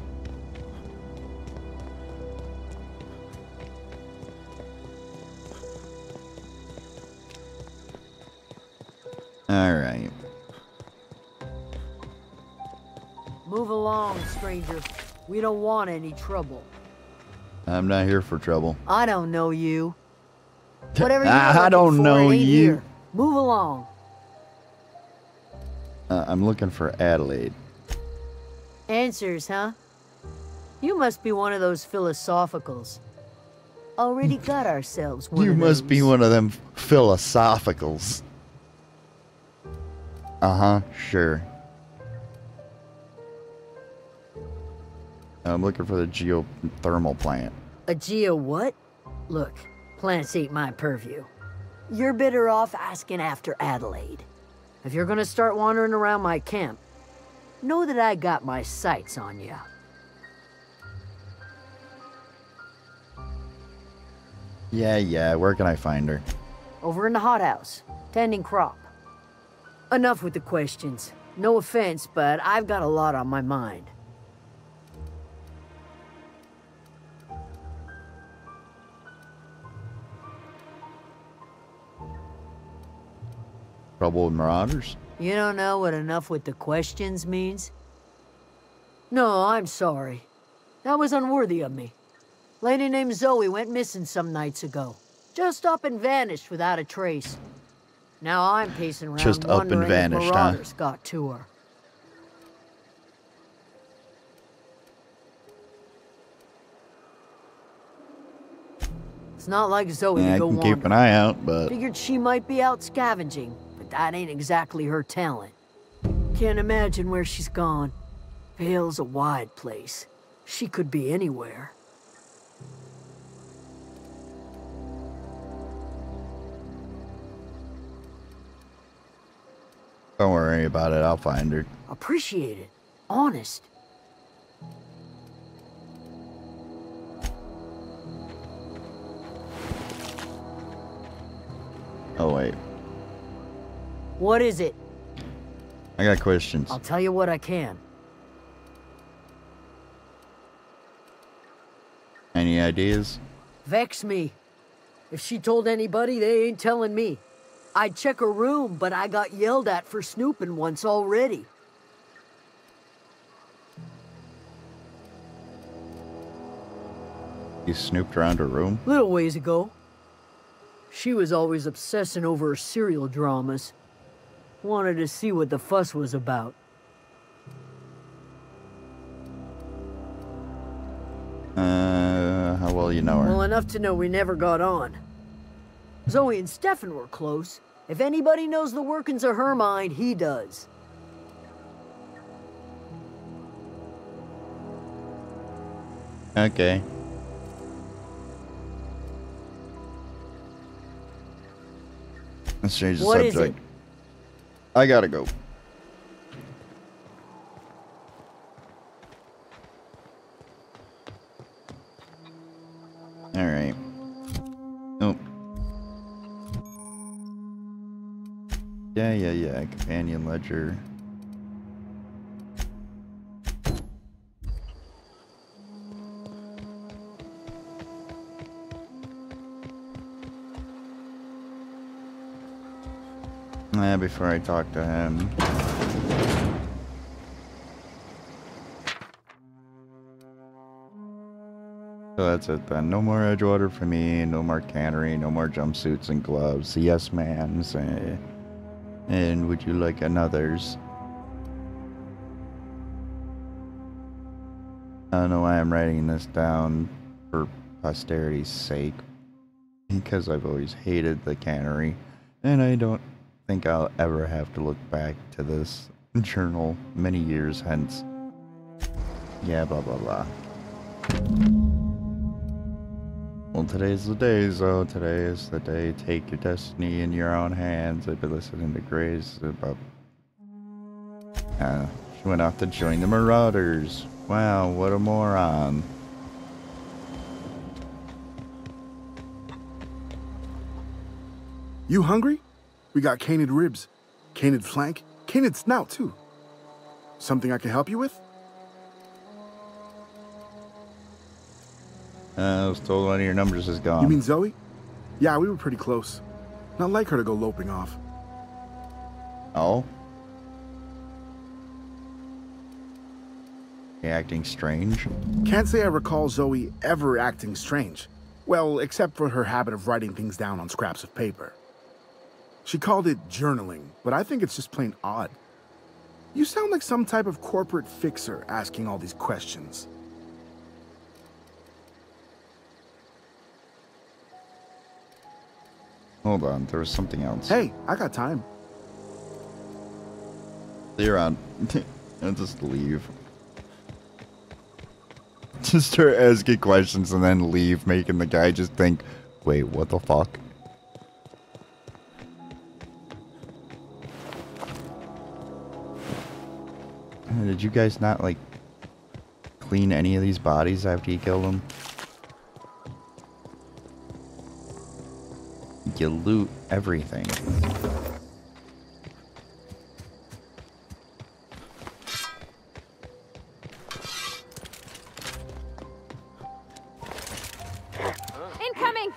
Alright. Move along, stranger. We don't want any trouble. I'm not here for trouble. I don't know you. Whatever you're I don't looking for know ain't you. here. Move along. I'm looking for Adelaide. Answers, huh? You must be one of those philosophicals. Already got ourselves one You of must be those. one of them philosophicals. Uh-huh, sure. I'm looking for the geothermal plant. A geo what? Look, plants ain't my purview. You're better off asking after Adelaide. If you're gonna start wandering around my camp, know that I got my sights on you. Yeah, where can I find her? Over in the hothouse, tending crop. Enough with the questions. No offense, but I've got a lot on my mind. Trouble with Marauders? You don't know what enough with the questions means? No, I'm sorry. That was unworthy of me. Lady named Zoe went missing some nights ago. Just up and vanished without a trace. Now I'm pacing around Just up and wondering vanished, if huh? Marauders got to her. It's not like Zoe Yeah, to I go can wandering. keep an eye out, but... Figured she might be out scavenging, but that ain't exactly her talent. Can't imagine where she's gone. Vale's a wide place. She could be anywhere. Don't worry about it, I'll find her. Appreciate it. Honest. Oh, wait. What is it? I got questions. I'll tell you what I can. Any ideas? Vex me. If she told anybody, they ain't telling me. I'd check her room, but I got yelled at for snooping once already. You snooped around her room? Little ways ago. She was always obsessing over her serial dramas. Wanted to see what the fuss was about. How well you know her? Well, enough to know we never got on. Zoe and Stefan were close. If anybody knows the workings of her mind, he does. Okay. Let's change the What is subject. it? I gotta go. Alright. Oh. Yeah. Companion ledger. Before I talk to him. So that's it then. No more Edgewater for me, no more cannery, no more jumpsuits and gloves. Yes, ma'ams. And would you like another's? I don't know why I'm writing this down for posterity's sake, because I've always hated the cannery, and I don't think I'll ever have to look back to this journal many years hence. Yeah, blah blah blah. Well, today's the day, so today is the day. Take your destiny in your own hands. I've been listening to Grace about... she went off to join the Marauders. Wow, what a moron. You hungry? We got canid ribs, canid flank, canid snout, too. Something I can help you with? I was told one of your numbers is gone. You mean Zoe? Yeah, we were pretty close. Not like her to go loping off. Oh? You acting strange? Can't say I recall Zoe ever acting strange. Well, except for her habit of writing things down on scraps of paper. She called it journaling, but I think it's just plain odd. You sound like some type of corporate fixer asking all these questions. Hold on, there was something else. Hey, I got time. You're on. I'll just leave. Just start asking questions and then leave, making the guy just think, wait, what the fuck? Did you guys not, like, clean any of these bodies after you killed them? You loot everything. Incoming!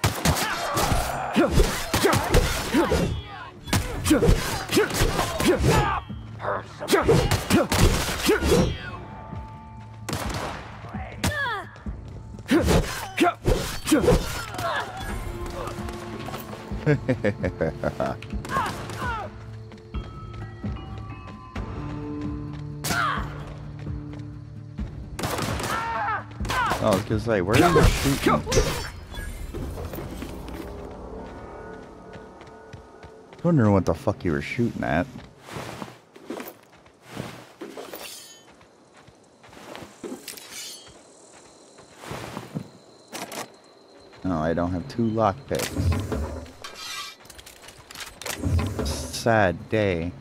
Oh, I was gonna say, where are you shooting? Wondering what the fuck you were shooting at. No, I don't have 2 lockpicks. Sad day.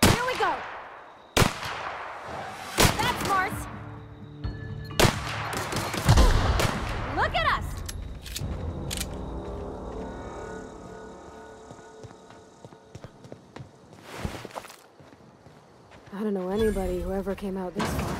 Here we go! That's smart! Look at us! I don't know anybody who ever came out this far.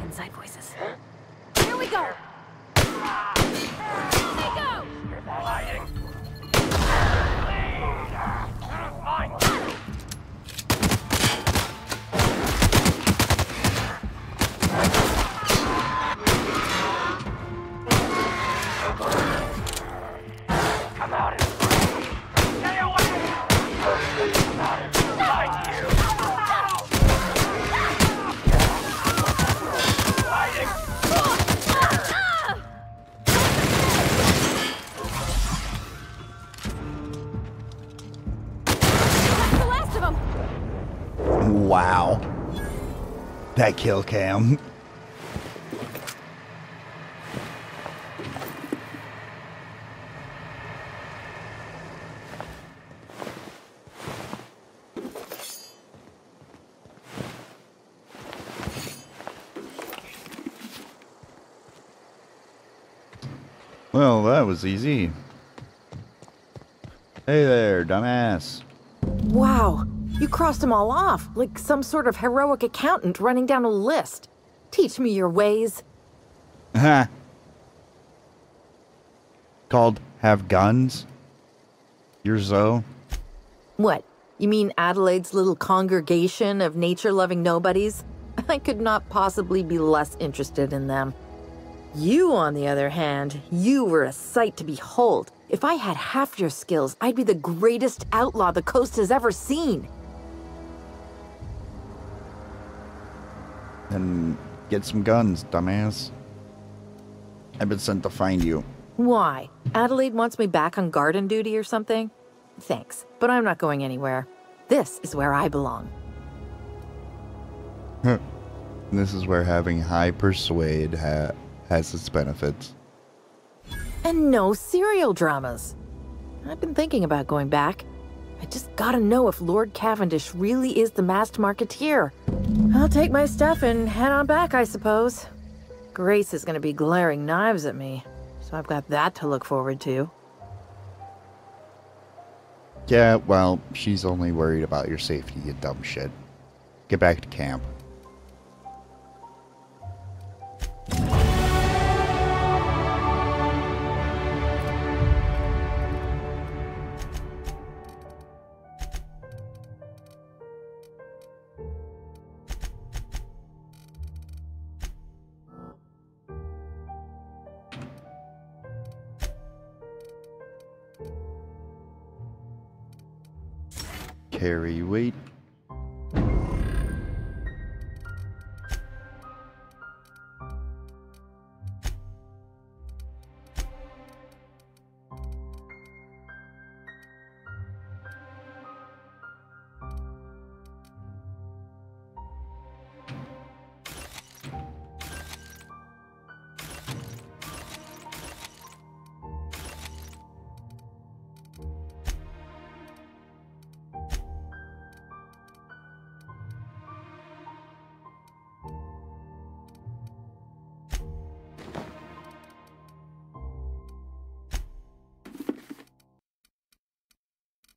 Inside voices. Here we go! Here they go! You're lying. Come out and stay away! Come out and fight you! Lying. That's the last of them! Wow. That kill cam. Well, that was easy. Hey there, dumbass. Wow, you crossed them all off, like some sort of heroic accountant running down a list. Teach me your ways. Ha. Called have guns? You're Zoe? What? You mean Adelaide's little congregation of nature-loving nobodies? I could not possibly be less interested in them. You, on the other hand, you were a sight to behold. If I had half your skills, I'd be the greatest outlaw the coast has ever seen. Then get some guns, dumbass. I've been sent to find you. Why? Adelaide wants me back on garden duty or something? Thanks, but I'm not going anywhere. This is where I belong. This is where having high persuade has its benefits. And no serial dramas. I've been thinking about going back. I just gotta know if Lord Cavendish really is the masked marketeer. I'll take my stuff and head on back, I suppose. Grace is gonna be glaring knives at me, so I've got that to look forward to. Yeah, well, she's only worried about your safety, you dumb shit. Get back to camp. Carry weight.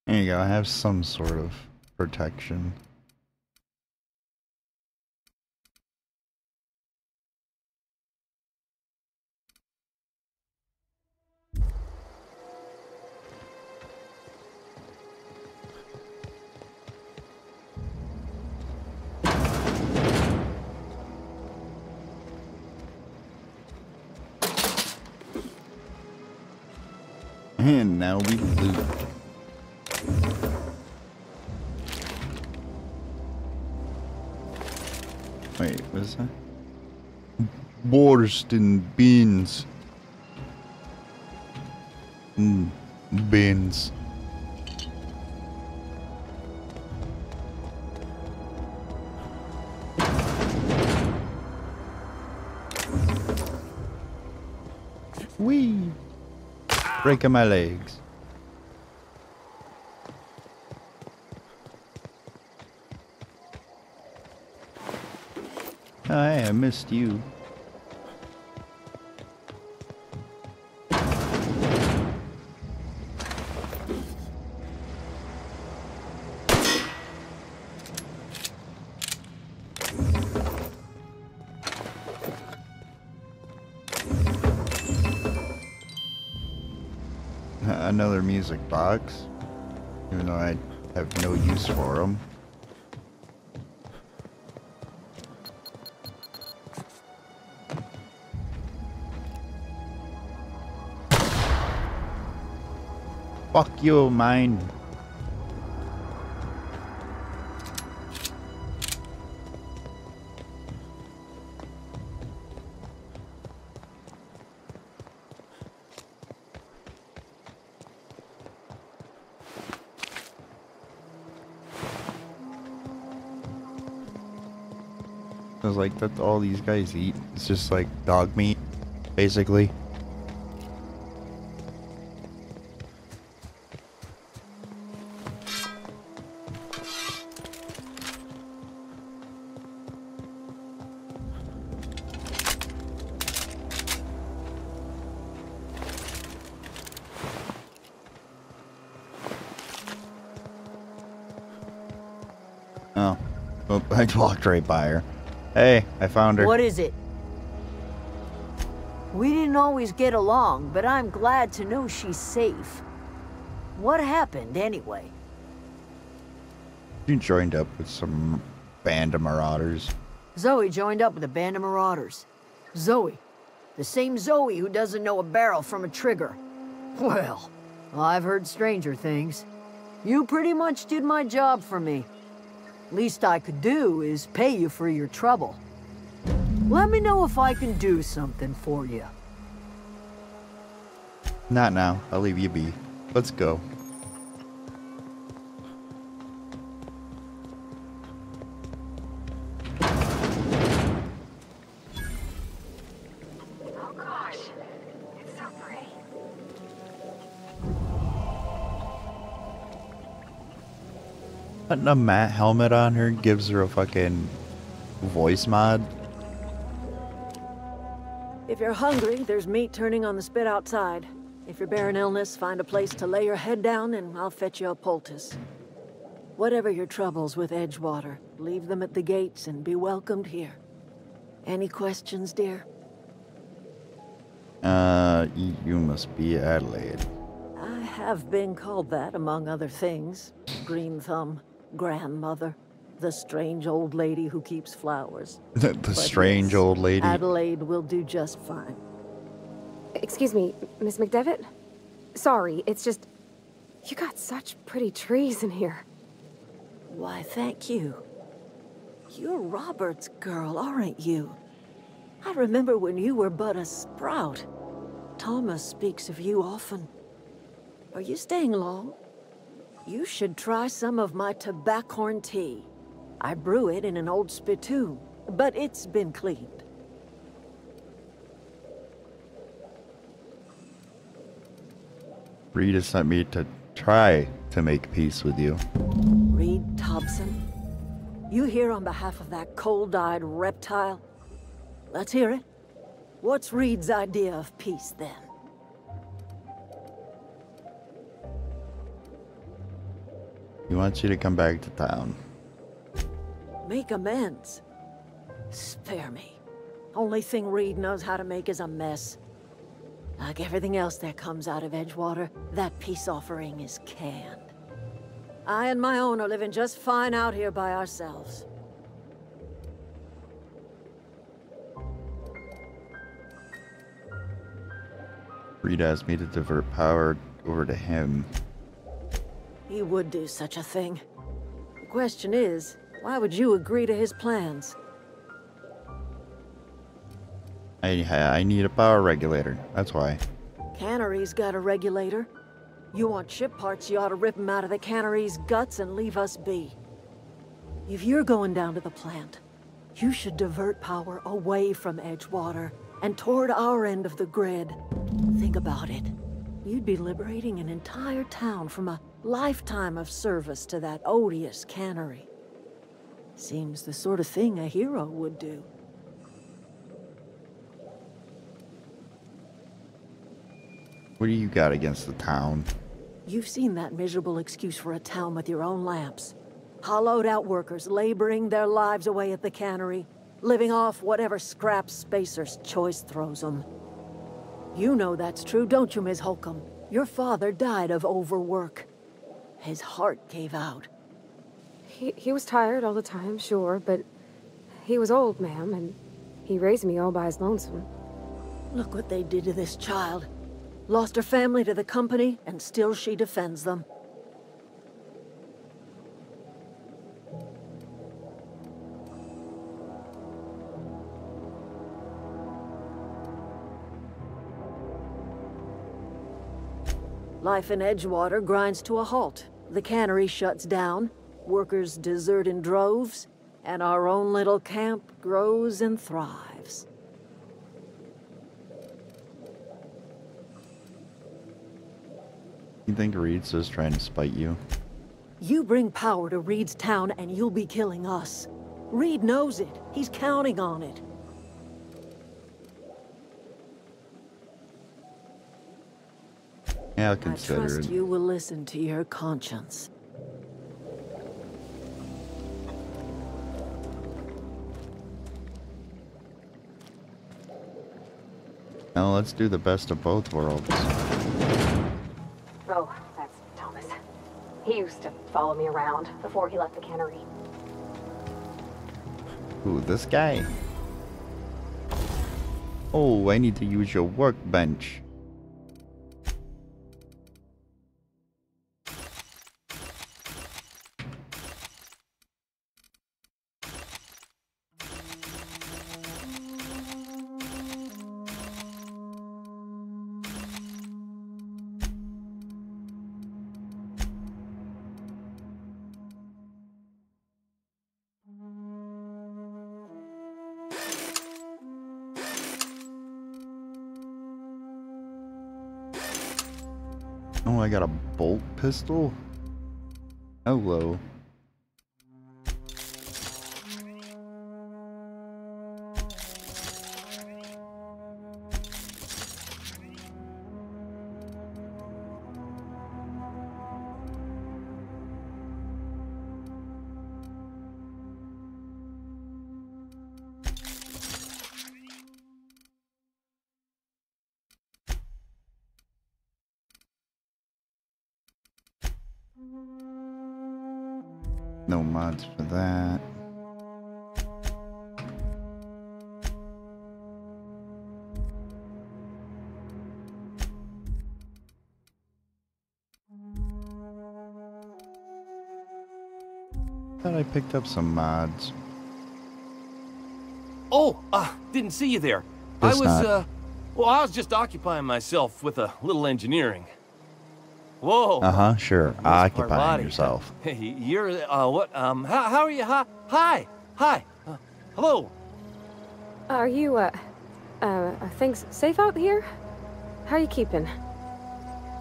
There you go, I have some sort of protection. And now we loot. Wait, what is that? Borscht and beans. Beans. Wee! Breaking my legs. Oh, hey, I missed you. Another music box, even though I have no use for them. Fuck you, mine. Cause like that's all these guys eat. It's just like dog meat, basically. Oh, I walked right by her. Hey, I found her. What is it? We didn't always get along, but I'm glad to know she's safe. What happened, anyway? You joined up with some band of marauders. Zoe joined up with a band of marauders. Zoe. The same Zoe who doesn't know a barrel from a trigger. Well, I've heard stranger things. You pretty much did my job for me. Least I could do is pay you for your trouble. Let me know if I can do something for you. Not now. I'll leave you be. Let's go. Oh gosh, it's so pretty. Putting a matte helmet on her gives her a fucking voice mod. If you're hungry, there's meat turning on the spit outside. If you're bearing illness, find a place to lay your head down and I'll fetch you a poultice. Whatever your troubles with Edgewater, leave them at the gates and be welcomed here. Any questions, dear? You must be Adelaide. I have been called that, among other things. Green Thumb, grandmother, the strange old lady who keeps flowers. The strange old lady. Adelaide will do just fine. Excuse me, Miss McDevitt? Sorry, it's just... You got such pretty trees in here. Why, thank you. You're Robert's girl, aren't you? I remember when you were but a sprout. Thomas speaks of you often. Are you staying long? You should try some of my tobaccorn tea. I brew it in an old spittoon, but it's been cleaned. Rita sent me to try to make peace with you. Reed Thompson? You here on behalf of that cold-eyed reptile? Let's hear it. What's Reed's idea of peace, then? He wants you to come back to town. Make amends. Spare me. Only thing Reed knows how to make is a mess. Like everything else that comes out of Edgewater, that peace offering is canned. I and my own are living just fine out here by ourselves. Reed asked me to divert power over to him. He would do such a thing. The question is, why would you agree to his plans? I need a power regulator. That's why. Cannery's got a regulator. You want ship parts, you ought to rip him out of the cannery's guts and leave us be. If you're going down to the plant, you should divert power away from Edgewater and toward our end of the grid. Think about it. You'd be liberating an entire town from a lifetime of service to that odious cannery. Seems the sort of thing a hero would do. What do you got against the town? You've seen that miserable excuse for a town with your own lamps. Hollowed out workers laboring their lives away at the cannery, living off whatever scraps Spacer's Choice throws them. You know that's true, don't you, Ms. Holcomb? Your father died of overwork. His heart gave out. He was tired all the time, sure, but he was old, ma'am, and he raised me all by his lonesome. Look what they did to this child. Lost her family to the company, and still she defends them. Life in Edgewater grinds to a halt. The cannery shuts down, workers desert in droves, and our own little camp grows and thrives. You think Reed's just trying to spite you? You bring power to Reed's town and you'll be killing us. Reed knows it. He's counting on it. Yeah, I'll I consider trust it. you will listen to your conscience. Now let's do the best of both worlds. Oh, that's Thomas. He used to follow me around before he left the cannery. Ooh, this guy. Oh, I need to use your workbench. Oh, I got a bolt pistol? Hello. No mods for that. Thought I picked up some mods. Oh, didn't see you there. Guess Well, I was just occupying myself with a little engineering. Whoa. Uh-huh, sure. Miss Occupying Parvati. yourself. Hey, you're, what, how are you? Hi. Hello. Are you, are things safe out here? How are you keeping?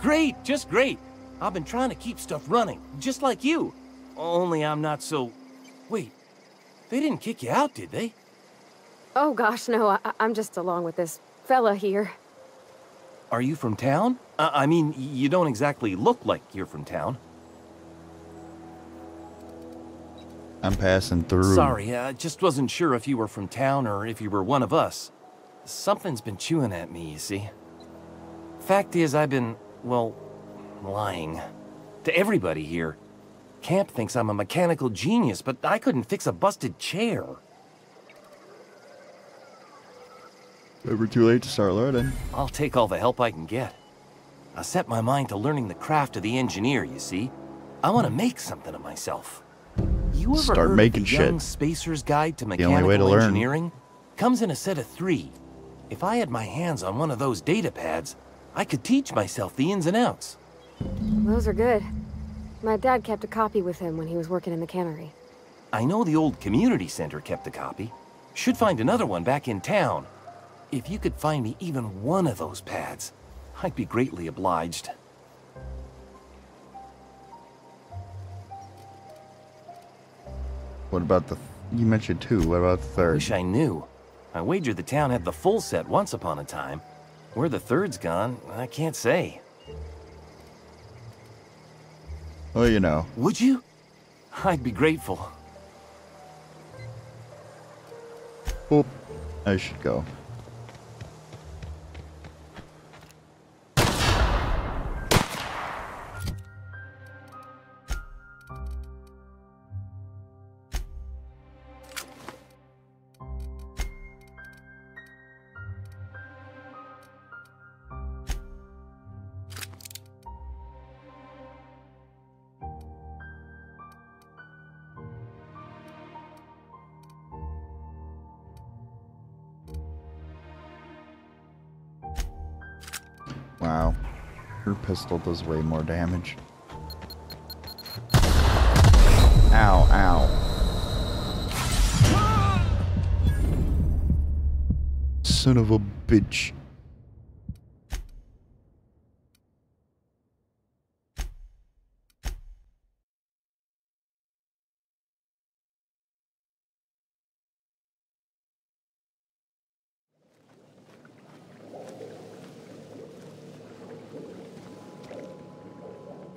Great, just great. I've been trying to keep stuff running, just like you. Only I'm not so... Wait, they didn't kick you out, did they? Oh gosh, no, I'm just along with this fella here. Are you from town? I mean, you don't exactly look like you're from town. I'm passing through. Sorry, I just wasn't sure if you were from town or if you were one of us. Something's been chewing at me, you see. Fact is, I've been, well, lying. To everybody here. Camp thinks I'm a mechanical genius, but I couldn't fix a busted chair. Never too late to start learning. I'll take all the help I can get. I set my mind to learning the craft of the engineer, you see. I want to make something of myself. You ever Start heard making of the shit. Young Spacer's Guide to The only way to Mechanical learn. Engineering? Comes in a set of 3. If I had my hands on one of those data pads, I could teach myself the ins and outs. Those are good. My dad kept a copy with him when he was working in the cannery. I know the old community center kept a copy. Should find another one back in town. If you could find me even one of those pads, I'd be greatly obliged. What about the... You mentioned 2. What about the 3rd? Wish I knew. I wagered the town had the full set once upon a time. Where the 3rd's gone, I can't say. Well, you know. Would you? I'd be grateful. Oop. I should go. Wow. Her pistol does way more damage. Ow, ow. Son of a bitch.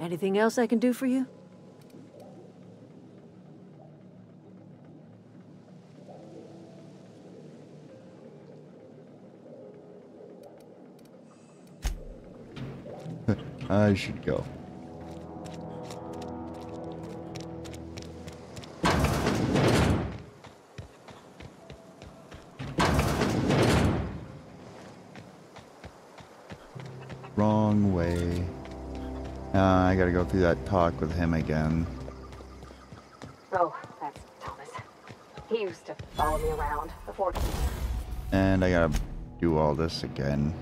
Anything else I can do for you? I should go. Wrong way. I gotta go through that talk with him again. Oh, that's Thomas. He used to follow me around before. And I gotta do all this again.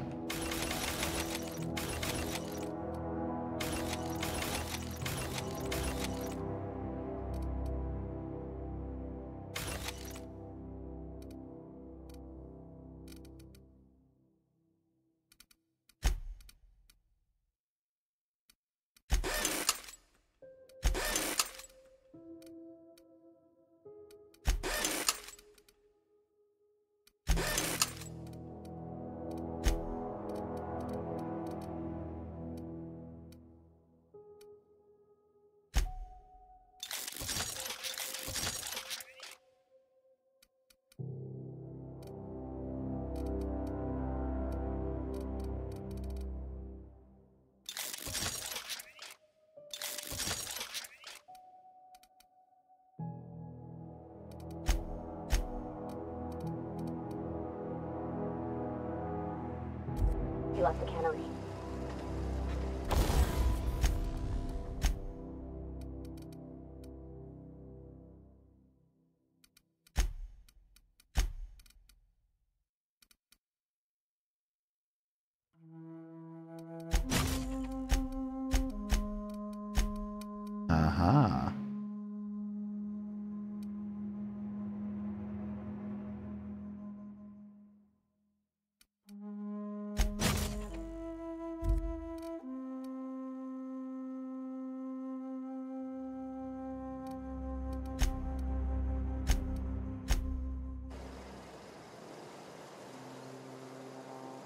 He left the cannery. Aha.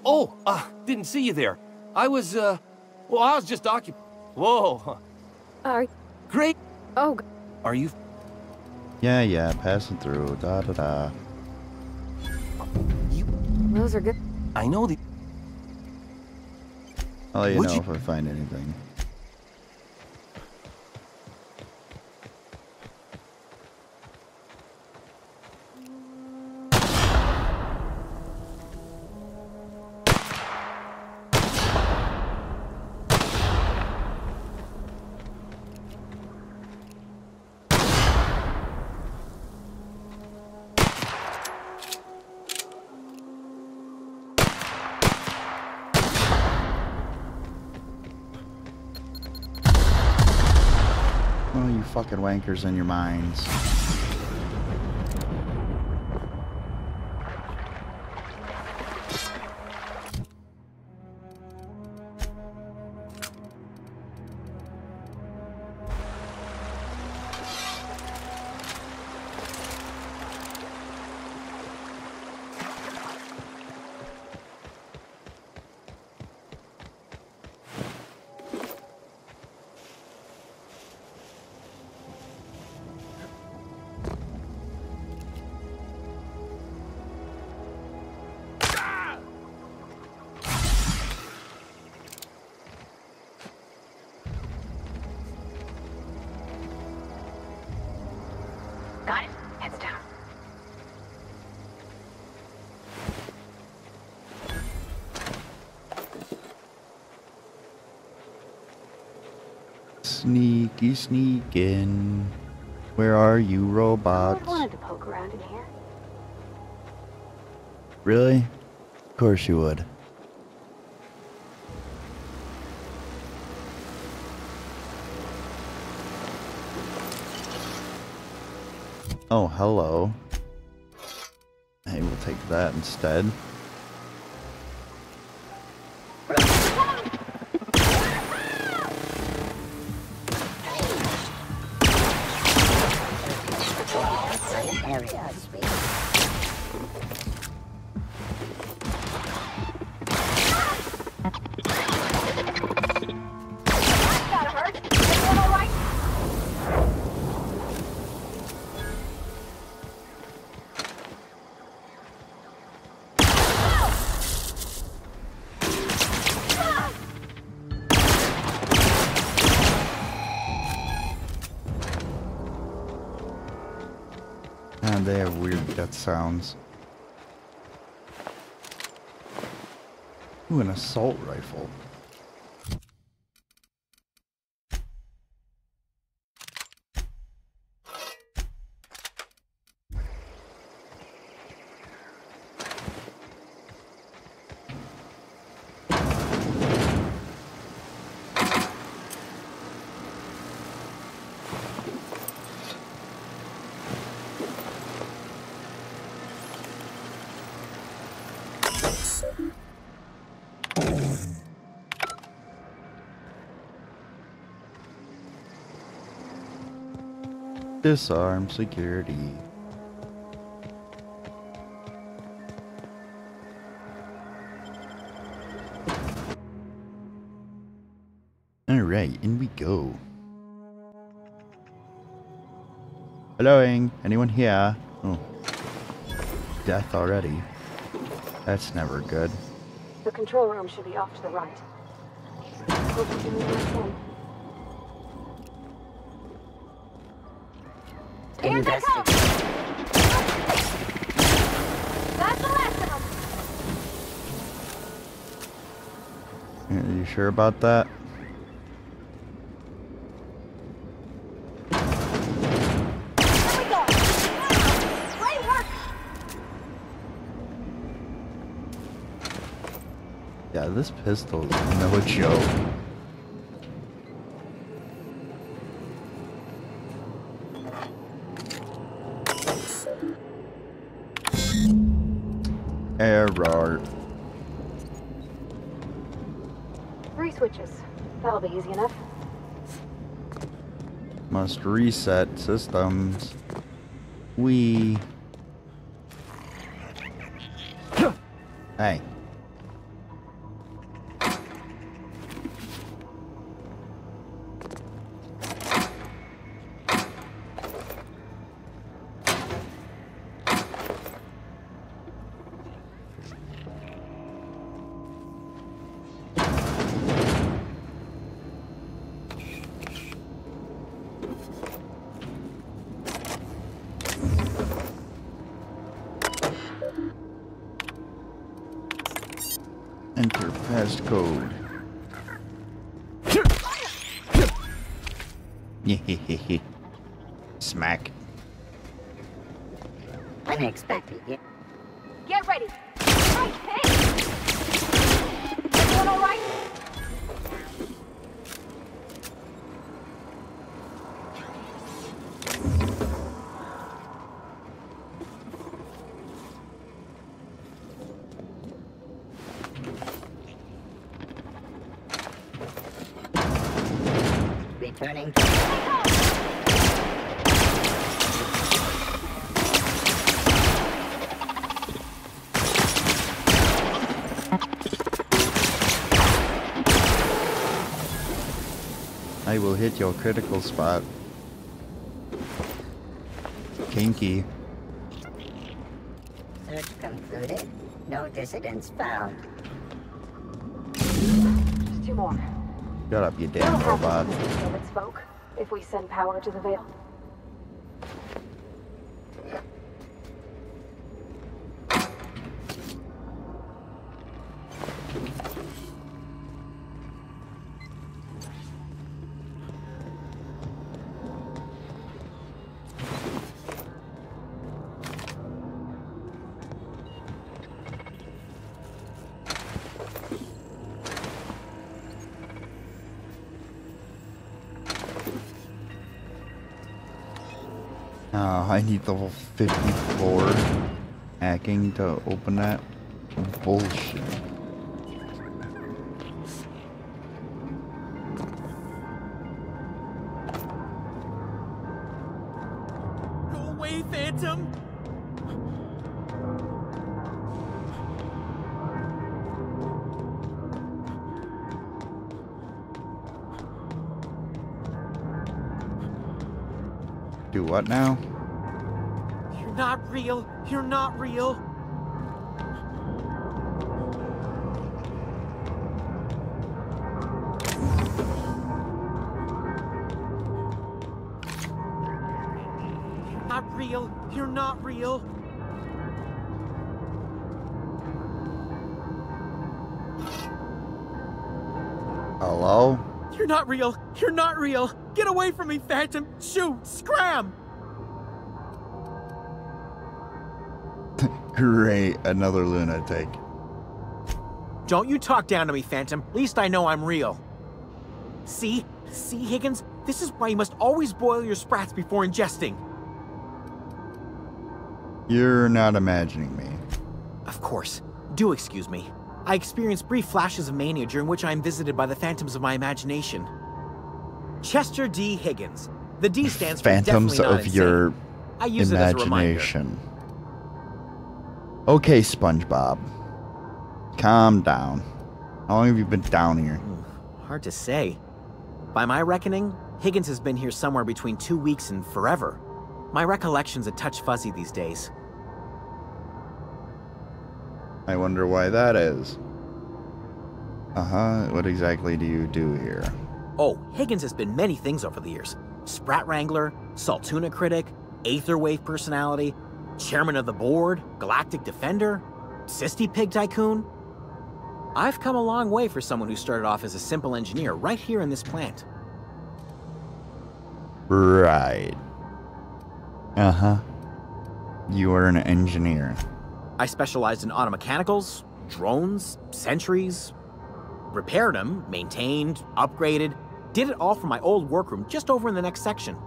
Oh, didn't see you there. I was, well, I was just occupied. Whoa. Great. Oh. Are you? Yeah, passing through. Da da da. Those are good. I know the. I'll let you Would know you- if I find anything. Oh, you fucking wankers in your minds. Got it. Heads down. Sneaky sneakin'. Where are you, robots? I wanted to poke around in here. Really? Of course you would. Oh, hello. Hey, we'll take that instead. And they have weird death sounds. Ooh, an assault rifle. Disarm security. Alright, in we go. Helloing, anyone here? Oh. Death already. That's never good. The control room should be off to the right. Hope you're doing the right thing. Here they come! That's the last of them! Are you sure about that? Here we go! Great work! Yeah, this pistol is no joke. Error. 3 switches. That'll be easy enough. Must reset systems. We. Hey. Enter passcode. Hehehe. Smack. Unexpected. Get ready! Right, hey! Doing all right? Returning. I will hit your critical spot. Kinky. Search concluded. No dissidents found. Just 2 more. Shut up, you damn robot. Its folk, if we send power to the Veil. I need level 54 hacking to open that. Bullshit. Go away, Phantom! Do what now? You're not real. You're not real. You're not real. You're You're not real. Hello? You're not real. You're not real. Get away from me, Phantom. Shoot. Scram. Great. Another lunatic. Don't you talk down to me, Phantom. At least I know I'm real. See? See, Higgins? This is why you must always boil your sprats before ingesting. You're not imagining me. Of course. Do excuse me. I experience brief flashes of mania during which I am visited by the phantoms of my imagination. Chester D. Higgins. The D stands for Phantoms definitely not of insane. your I use it as a reminder. imagination. Okay, SpongeBob. Calm down. How long have you been down here? Hard to say. By my reckoning, Higgins has been here somewhere between 2 weeks and forever. My recollection's a touch fuzzy these days. I wonder why that is. Uh-huh. What exactly do you do here? Oh, Higgins has been many things over the years. Sprat Wrangler, Saltuna Critic, Aetherwave Personality, Chairman of the Board, Galactic Defender, Sisty Pig Tycoon. I've come a long way for someone who started off as a simple engineer right here in this plant. Right. Uh-huh. You are an engineer. I specialized in automechanicals, drones, sentries, repaired them, maintained, upgraded, did it all from my old workroom just over in the next section.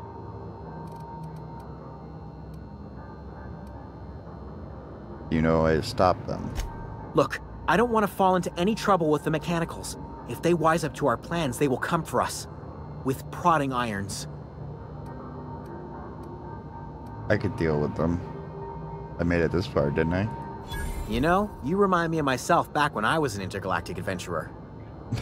You know I stop them. Look, I don't want to fall into any trouble with the mechanicals. If they wise up to our plans, they will come for us. With prodding irons. I could deal with them. I made it this far, didn't I? You know, you remind me of myself back when I was an intergalactic adventurer.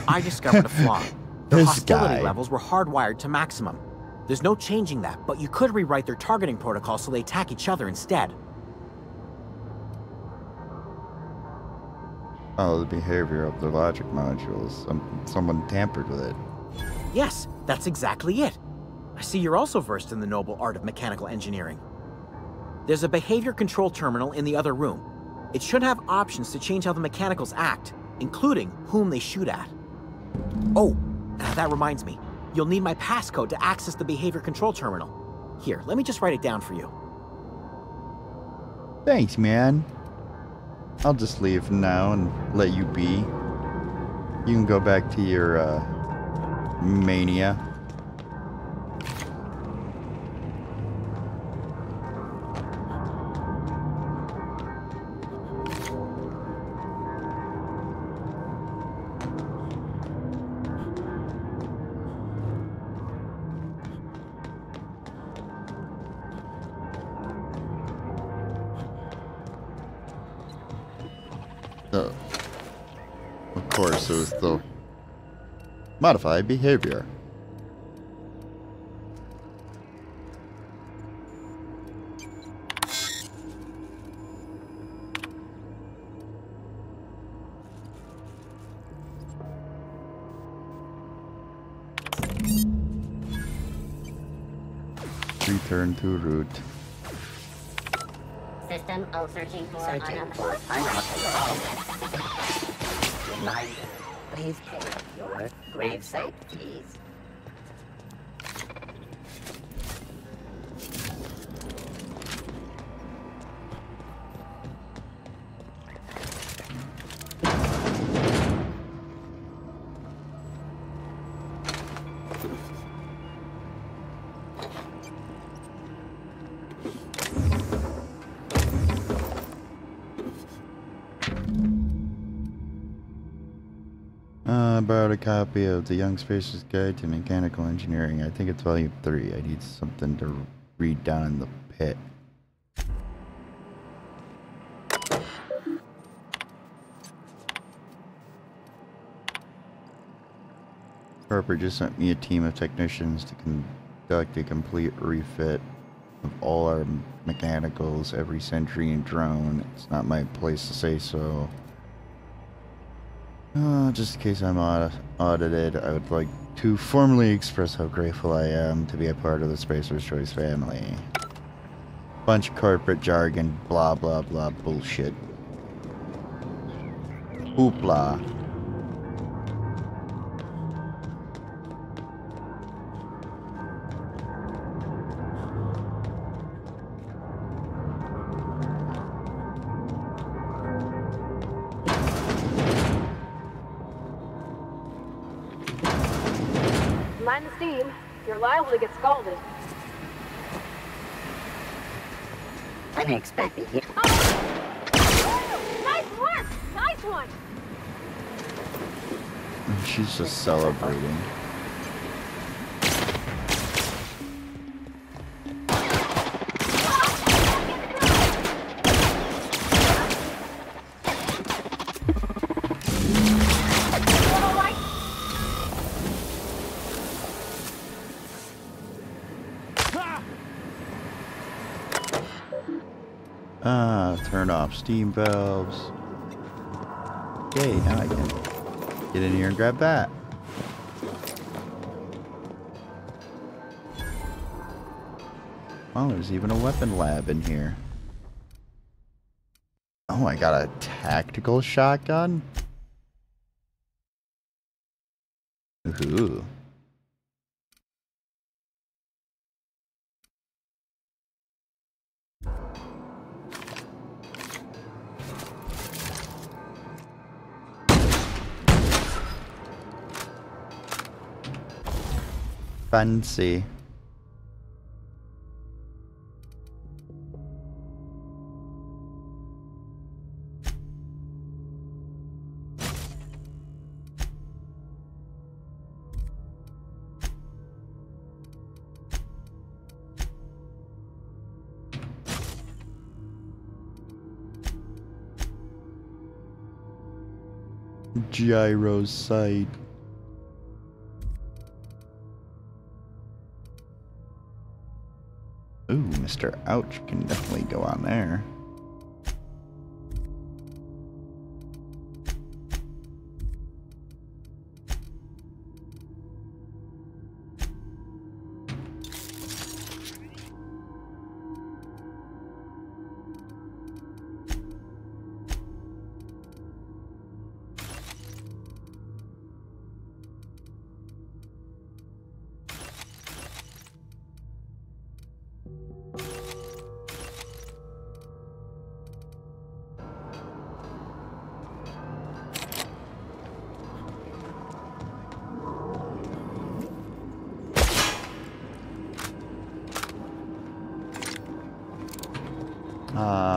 I discovered a flaw. Their This hostility guy. levels were hardwired to maximum. There's no changing that, but you could rewrite their targeting protocol so they attack each other instead. Oh, the behavior of the logic modules. Someone tampered with it. Yes, that's exactly it. I see you're also versed in the noble art of mechanical engineering. There's a behavior control terminal in the other room. It should have options to change how the mechanicals act, including whom they shoot at. Oh, that reminds me. You'll need my passcode to access the behavior control terminal. Here, let me just write it down for you. Thanks, man. I'll just leave now and let you be. You can go back to your, mania. Of course, it was the modified behavior. Return to root. System of searching for unidentified. Reminder, please pay your gravesite fees. I borrowed a copy of the Young Spacer's Guide to Mechanical Engineering. I think it's volume 3. I need something to read down in the pit. Harper just sent me a team of technicians to conduct a complete refit of all our mechanicals, every sentry and drone. It's not my place to say so. Just in case I'm audited, I would like to formally express how grateful I am to be a part of the Spacer's Choice family. Bunch of corporate jargon, blah blah blah bullshit. Hoopla. Mind the steam. You're liable to get scalded. Unexpected hit. Nice work! Nice one! She's just celebrating. Turn off steam valves. Yay, now I can get in here and grab that. Oh, there's even a weapon lab in here. Oh, I got a tactical shotgun? Ooh. Fancy. Gyro sight. Ooh, Mr. Ouch can definitely go on there.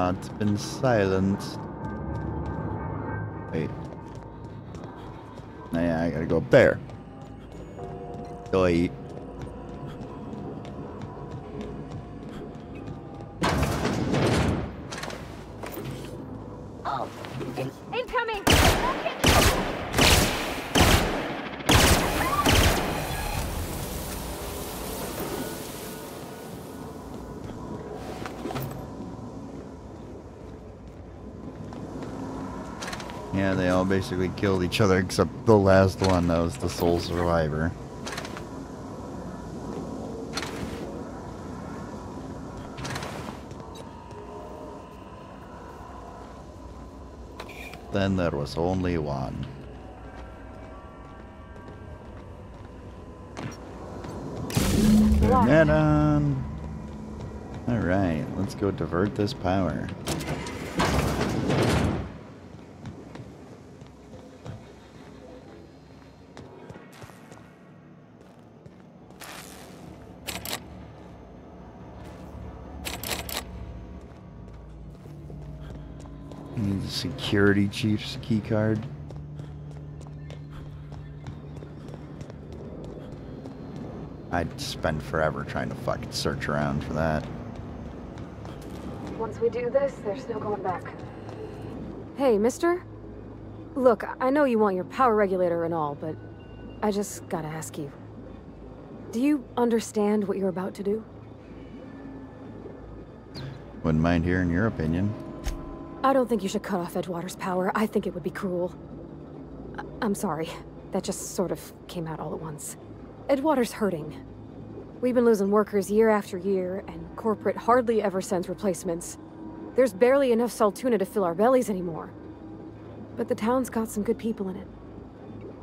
It's been silenced. Wait. Yeah, I gotta go up there. Go eat. Oh, incoming! Yeah, they all basically killed each other except the last one that was the sole survivor. Then there was only one. Turn that on. Alright, let's go divert this power. Need the security chief's key card. I'd spend forever trying to fucking search around for that. Once we do this, there's no going back. Hey, mister? Look, I know you want your power regulator and all, but I just gotta ask you. Do you understand what you're about to do? Wouldn't mind hearing your opinion. I don't think you should cut off Edgewater's power. I think it would be cruel. I'm sorry. That just sort of came out all at once. Edgewater's hurting. We've been losing workers year after year, and corporate hardly ever sends replacements. There's barely enough Saltuna to fill our bellies anymore. But the town's got some good people in it.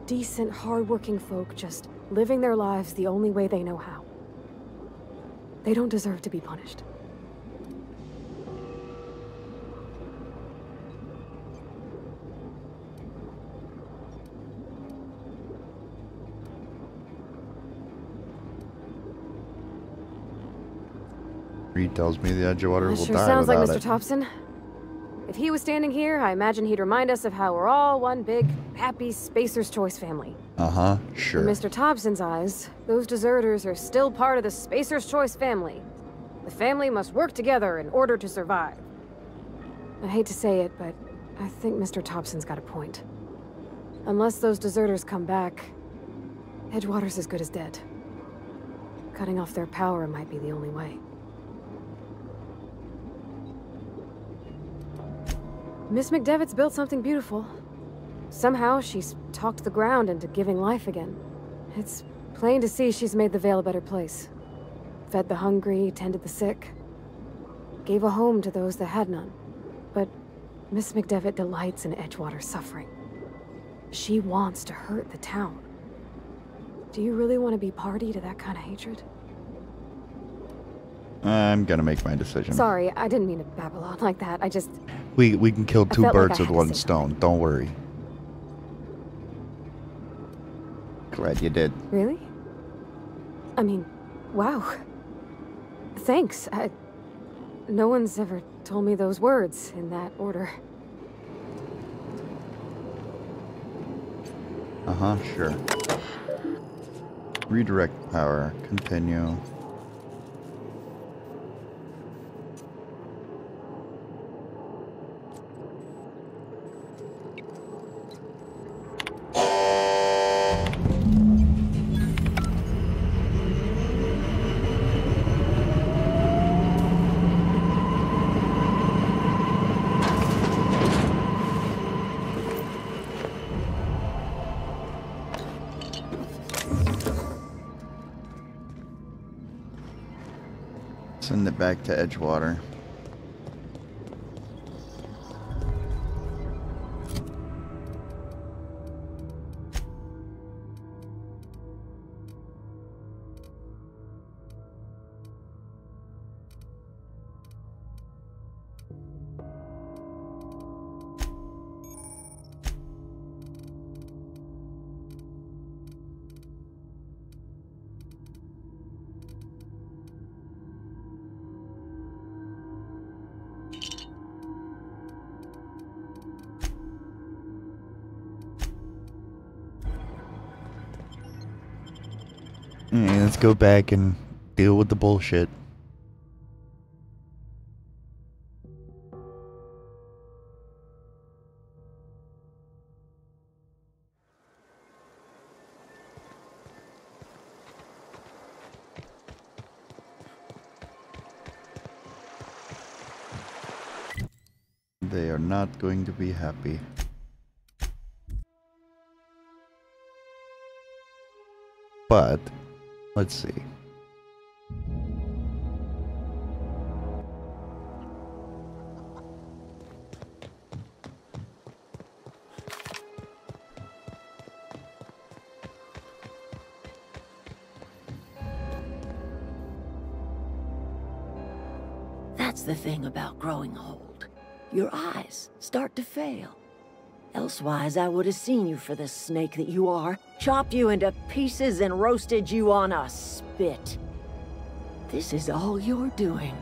Decent, hard-working folk just living their lives the only way they know how. They don't deserve to be punished. Reed tells me the Edgewater will Sure die sounds like without Mr. it. Thompson. If he was standing here, I imagine he'd remind us of how we're all one big, happy Spacer's Choice family. Uh-huh, sure. In Mr. Thompson's eyes, those deserters are still part of the Spacer's Choice family. The family must work together in order to survive. I hate to say it, but I think Mr. Thompson's got a point. Unless those deserters come back, Edgewater's as good as dead. Cutting off their power might be the only way. Miss McDevitt's built something beautiful. Somehow, she's talked the ground into giving life again. It's plain to see she's made the Vale a better place. Fed the hungry, tended the sick. Gave a home to those that had none. But Miss McDevitt delights in Edgewater's suffering. She wants to hurt the town. Do you really want to be party to that kind of hatred? I'm gonna make my decision. Sorry, I didn't mean to babble on like that. I just... We can kill I two felt like birds I with had to one say stone. Don't worry. Glad you did. Really? I mean, wow. Thanks. No one's ever told me those words in that order. Uh-huh, sure. Redirect power. Continue. Send it back to Edgewater. Let's go back and deal with the bullshit. They are not going to be happy. But, let's see. That's the thing about growing old. Your eyes start to fail. Elsewise, I would have seen you for the snake that you are, chopped you into pieces and roasted you on a spit. This is all you're doing.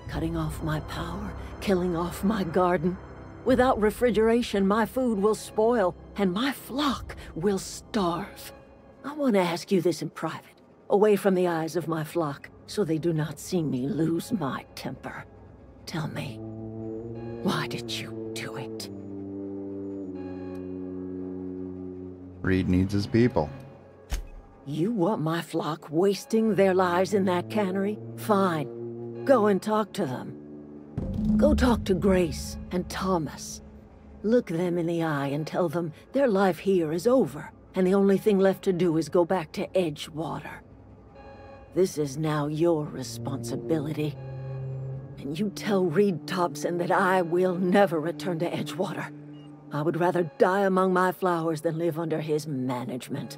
Cutting off my power, killing off my garden. Without refrigeration, my food will spoil, and my flock will starve. I want to ask you this in private, away from the eyes of my flock, so they do not see me lose my temper. Tell me, why did you do it? Reed needs his people. You want my flock wasting their lives in that cannery? Fine. Go and talk to them. Go talk to Grace and Thomas. Look them in the eye and tell them their life here is over, and the only thing left to do is go back to Edgewater. This is now your responsibility. And you tell Reed Thompson that I will never return to Edgewater. I would rather die among my flowers than live under his management.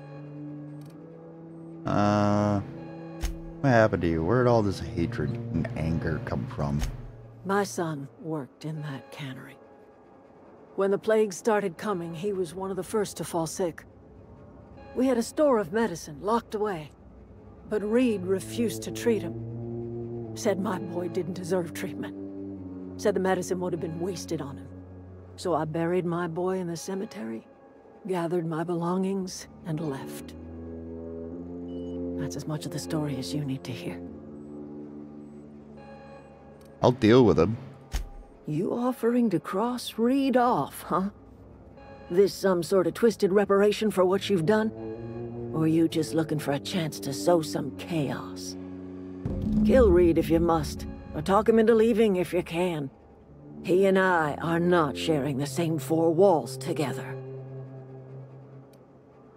What happened to you? Where'd all this hatred and anger come from? My son worked in that cannery. When the plague started coming, he was one of the first to fall sick. We had a store of medicine locked away, but Reed refused to treat him. Said my boy didn't deserve treatment. Said the medicine would have been wasted on him. So I buried my boy in the cemetery, gathered my belongings, and left. That's as much of the story as you need to hear. I'll deal with him. You offering to cross Reed off, huh? This some sort of twisted reparation for what you've done? Or you just looking for a chance to sow some chaos? Kill Reed if you must, or talk him into leaving if you can. He and I are not sharing the same four walls together.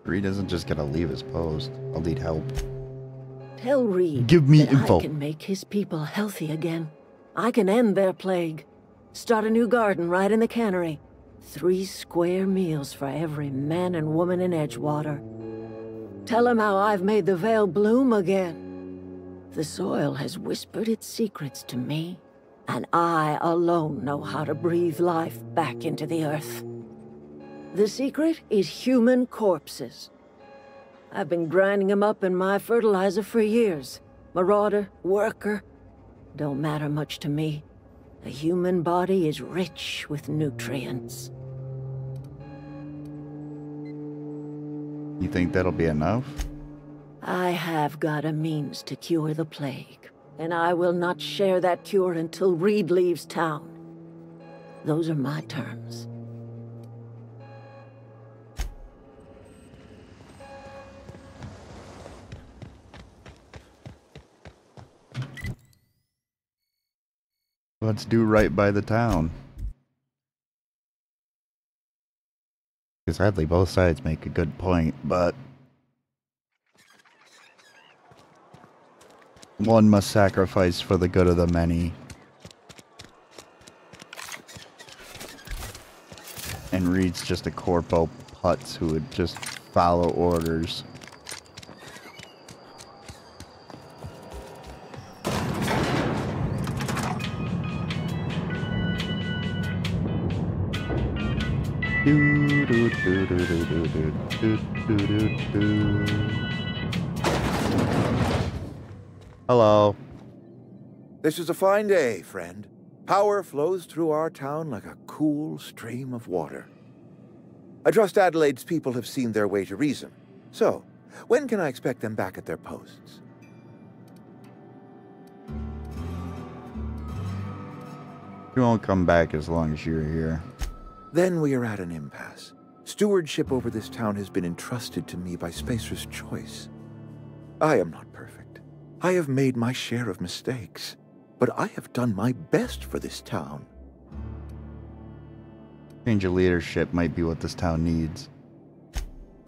Reed isn't just gonna leave his post. I'll need help. Tell Reed Give me that info. I can make his people healthy again. I can end their plague. Start a new garden right in the cannery. 3 square meals for every man and woman in Edgewater. Tell him how I've made the Vale bloom again. The soil has whispered its secrets to me, and I alone know how to breathe life back into the earth. The secret is human corpses. I've been grinding them up in my fertilizer for years. Marauder, worker, don't matter much to me. A human body is rich with nutrients. You think that'll be enough? I have got a means to cure the plague, and I will not share that cure until Reed leaves town. Those are my terms. Let's do right by the town. Because sadly, both sides make a good point, but one must sacrifice for the good of the many. And Reed's just a corpo putz who would just follow orders. Hello. This is a fine day, friend. Power flows through our town like a cool stream of water. I trust Adelaide's people have seen their way to reason. So, when can I expect them back at their posts? You won't come back as long as you're here. Then we are at an impasse. Stewardship over this town has been entrusted to me by Spacer's Choice. I am not perfect. I have made my share of mistakes, but I have done my best for this town. Change of leadership might be what this town needs.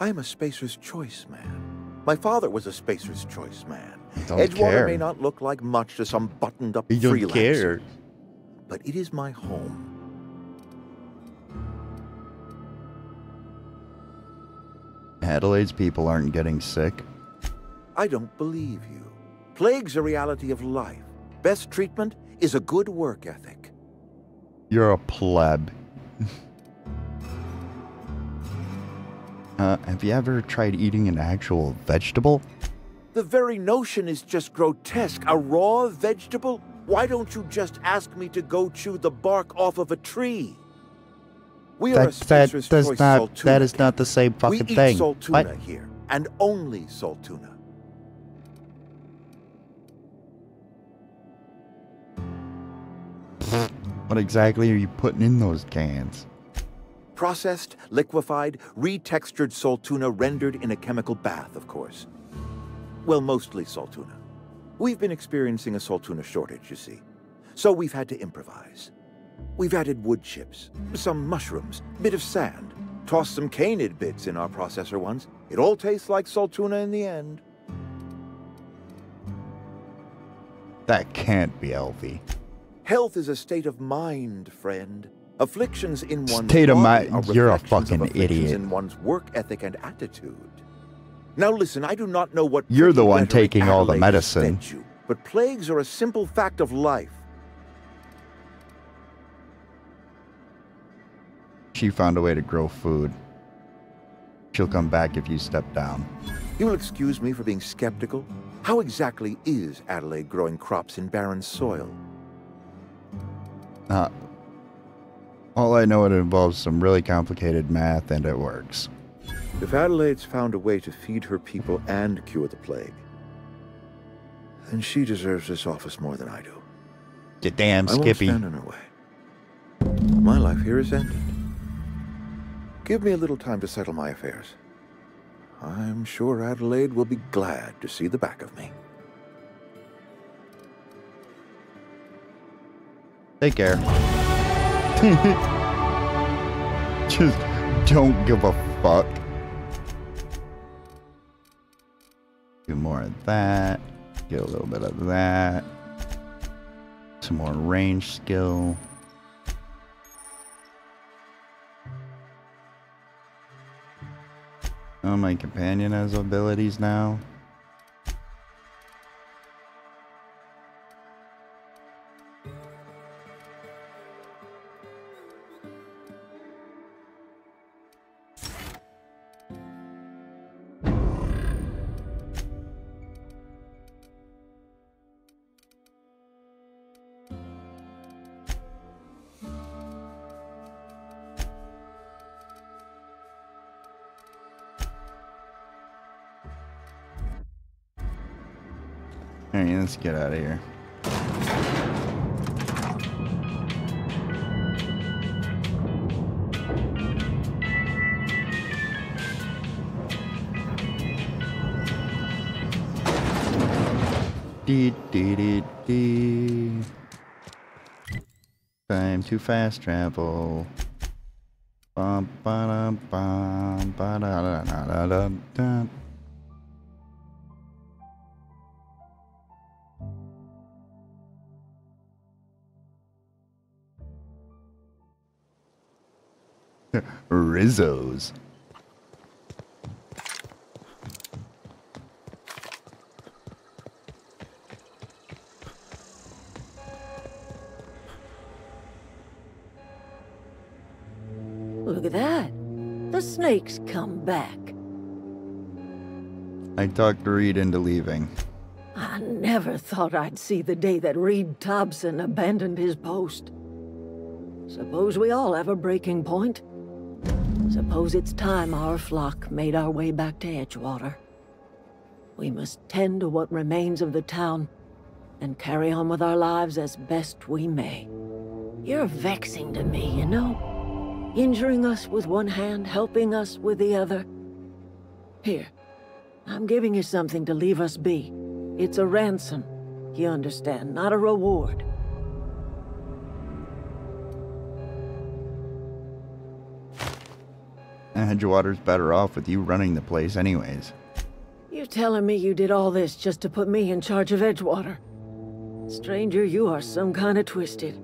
I am a Spacer's Choice man. My father was a Spacer's Choice man. Don't Edgewater care. may not look like much to some buttoned-up You don't freelancer, care. but it is my home. Adelaide's people aren't getting sick. I don't believe you. Plague's a reality of life. Best treatment is a good work ethic. You're a pleb. Have you ever tried eating an actual vegetable? The very notion is just grotesque. A raw vegetable? Why don't you just ask me to go chew the bark off of a tree? We are a Spacer's Choice Saltuna. That is not the same fucking thing. thing. We eat Saltuna here, and only Saltuna. What exactly are you putting in those cans? Processed, liquefied, retextured Saltuna rendered in a chemical bath, of course. Well, mostly Saltuna. We've been experiencing a Saltuna shortage, you see. So we've had to improvise. We've added wood chips, some mushrooms, bit of sand, tossed some canid bits in our processor once. It all tastes like Saltuna in the end. That can't be healthy. Health is a state of mind, friend. Afflictions in one's State of body mind? are You're a reflections of fucking afflictions idiot. in one's work ethic and attitude. Now listen, I do not know what You're the pretty one rhetoric taking all the Adelaide has medicine. fed you, but plagues are a simple fact of life. She found a way to grow food. She'll come back if you step down. You will excuse me for being skeptical. How exactly is Adelaide growing crops in barren soil? All I know, it involves some really complicated math, and it works. If Adelaide's found a way to feed her people and cure the plague, then she deserves this office more than I do. You damn I won't Skippy. stand in her way. My life here is ended. Give me a little time to settle my affairs. I'm sure Adelaide will be glad to see the back of me. Take care. Just don't give a fuck. Do more of that. Get a little bit of that. Some more range skill. Oh, my companion has abilities now. Alright, let's get out of here. Dee dee dee dee. Time to fast travel. Bum ba dum bum ba da da da da da da. Rizzo's. Look at that. The snake's come back. I talked Reed into leaving. I never thought I'd see the day that Reed Thompson abandoned his post. Suppose we all have a breaking point. Suppose it's time our flock made our way back to Edgewater. We must tend to what remains of the town and carry on with our lives as best we may. You're vexing to me, you know? Injuring us with one hand, helping us with the other. Here, I'm giving you something to leave us be. It's a ransom, you understand, not a reward. Edgewater's better off with you running the place anyways. You're telling me you did all this just to put me in charge of Edgewater? Stranger, you are some kind of twisted.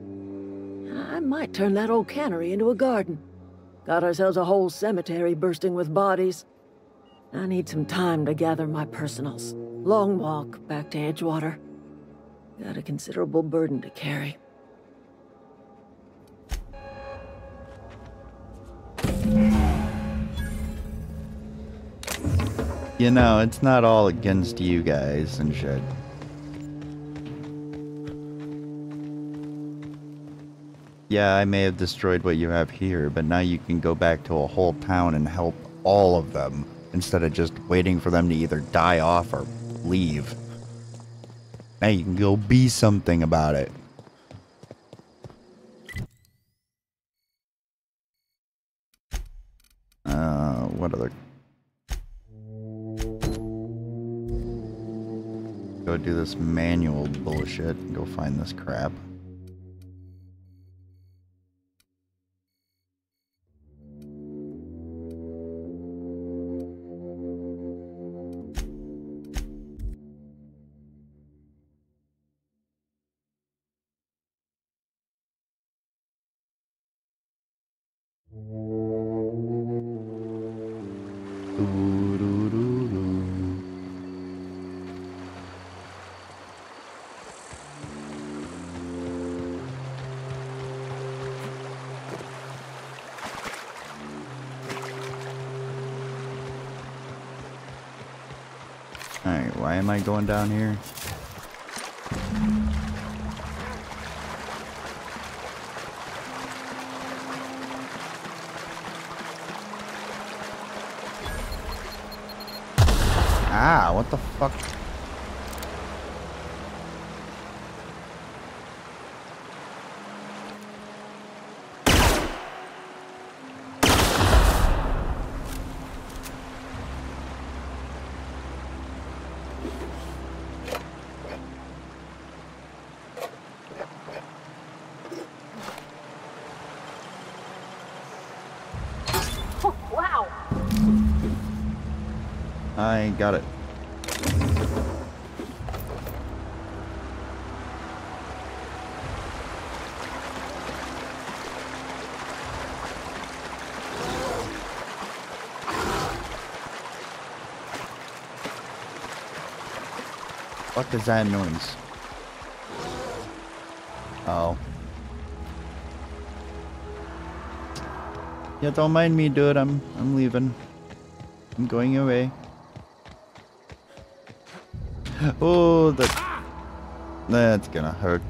I might turn that old cannery into a garden. Got ourselves a whole cemetery bursting with bodies. I need some time to gather my personals. Long walk back to Edgewater. Got a considerable burden to carry. You know, it's not all against you guys and shit. Yeah, I may have destroyed what you have here, but now you can go back to a whole town and help all of them, instead of just waiting for them to either die off or leave. Now you can go be something about it. What other... Go do this manual bullshit and go find this crap. Alright, why am I going down here? Ah, what the fuck? Oh, wow. I got it. What is that noise? Oh. Yeah, don't mind me, dude. I'm leaving. I'm going away. Oh, that's gonna hurt.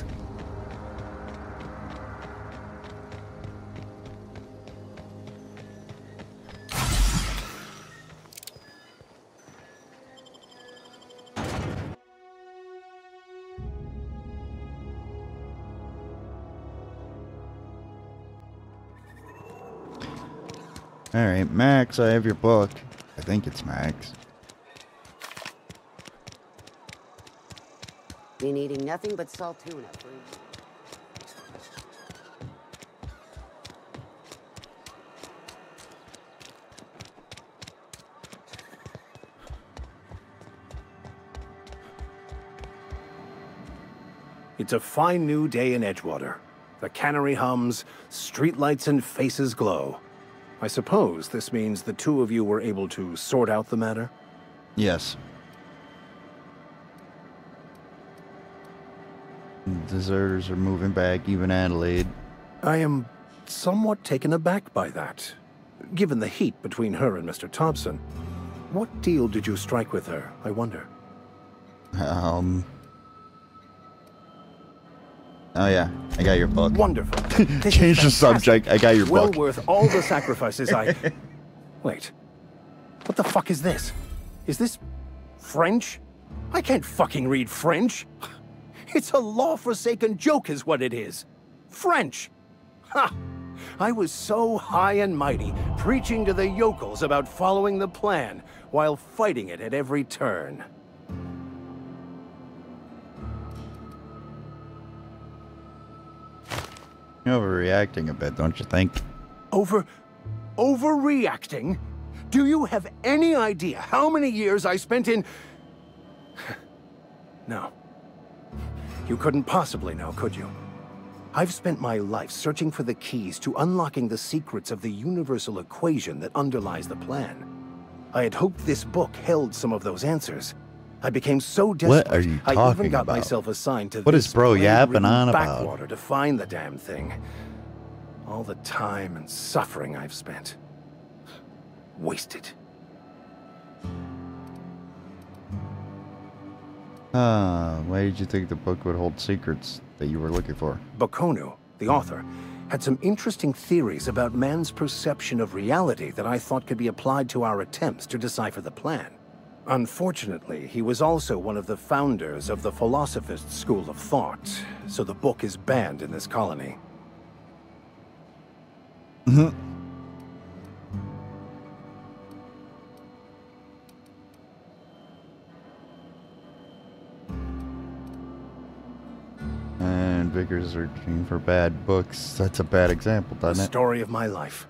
Alright, Max, I have your book. I think it's Max. Been eating nothing but salt tuna for It's a fine new day in Edgewater. The cannery hums, streetlights and faces glow. I suppose this means the two of you were able to sort out the matter? Yes. Deserters are moving back, even Adelaide. I am somewhat taken aback by that. Given the heat between her and Mr. Thompson, what deal did you strike with her, I wonder? Oh yeah, I got your book. Wonderful. Change the subject, I got your well book. Well worth all the sacrifices I... Wait. What the fuck is this? Is this French? I can't fucking read French. It's a law-forsaken joke is what it is. French. Ha! I was so high and mighty, preaching to the yokels about following the plan, while fighting it at every turn. You're overreacting a bit, don't you think? Overreacting? Do you have any idea how many years I spent in... No. You couldn't possibly know, could you? I've spent my life searching for the keys to unlocking the secrets of the universal equation that underlies the plan. I had hoped this book held some of those answers. I became so desperate, What are you I talking even got about? myself assigned to What this is bro yapping on about? backwater to find the damn thing. All the time and suffering I've spent. Wasted. Why did you think the book would hold secrets that you were looking for? Bakonu, the author, had some interesting theories about man's perception of reality that I thought could be applied to our attempts to decipher the plan. Unfortunately, he was also one of the founders of the Philosophist school of thought, so the book is banned in this colony. And Vickers searching for bad books. That's a bad example, doesn't The it? story of my life.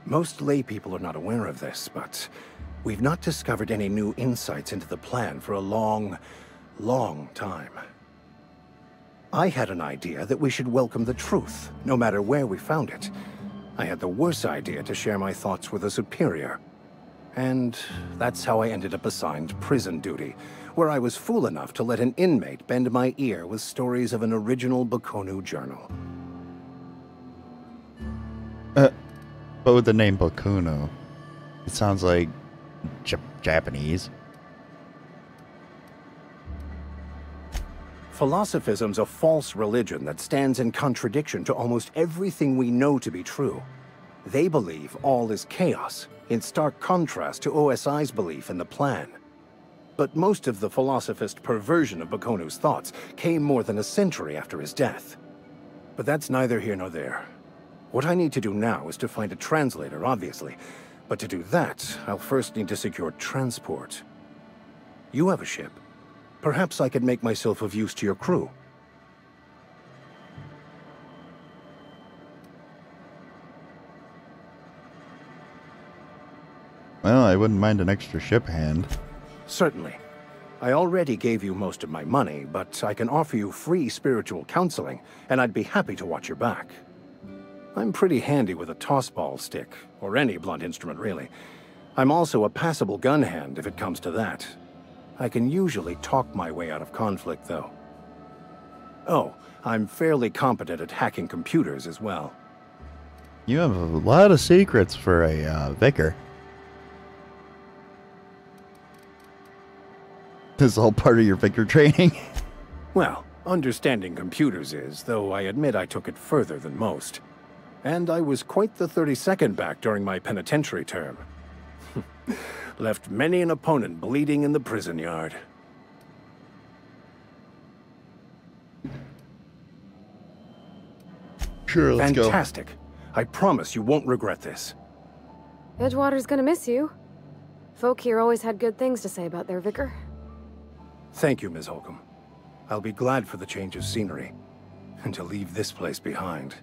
Most lay people are not aware of this, but we've not discovered any new insights into the plan for a long, long time. I had an idea that we should welcome the truth, no matter where we found it. I had the worse idea to share my thoughts with a superior. And that's how I ended up assigned prison duty, where I was fool enough to let an inmate bend my ear with stories of an original Bokonu journal. But with the name Bokonu, it sounds like Japanese. Philosophism's a false religion that stands in contradiction to almost everything we know to be true. They believe all is chaos, in stark contrast to OSI's belief in the plan. But most of the philosophist perversion of Bokonu's thoughts came more than a century after his death. But that's neither here nor there. What I need to do now is to find a translator, obviously. But to do that, I'll first need to secure transport. You have a ship. Perhaps I could make myself of use to your crew. Well, I wouldn't mind an extra ship hand. Certainly. I already gave you most of my money, but I can offer you free spiritual counseling, and I'd be happy to watch your back. I'm pretty handy with a tossball stick, or any blunt instrument, really. I'm also a passable gun hand, if it comes to that. I can usually talk my way out of conflict, though. Oh, I'm fairly competent at hacking computers as well. You have a lot of secrets for a vicar. This is all part of your vicar training? Well, understanding computers is, though I admit I took it further than most. And I was quite the 32nd back during my penitentiary term. Left many an opponent bleeding in the prison yard. Sure, let's go. Fantastic. I promise you won't regret this. Edgewater's gonna miss you. Folk here always had good things to say about their vicar. Thank you, Ms. Holcomb. I'll be glad for the change of scenery, and to leave this place behind.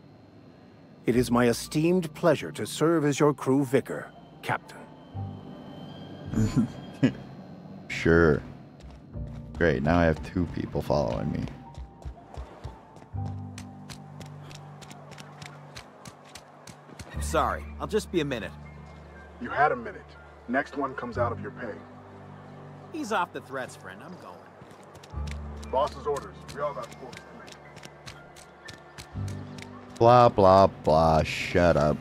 It is my esteemed pleasure to serve as your crew vicar, Captain. Sure. Great, now I have 2 people following me. I'm sorry, I'll just be a minute. You had a minute. Next one comes out of your pay. Ease off the threats, friend. I'm going. Boss's orders. We all got scores to make. Blah, blah, blah. Shut up.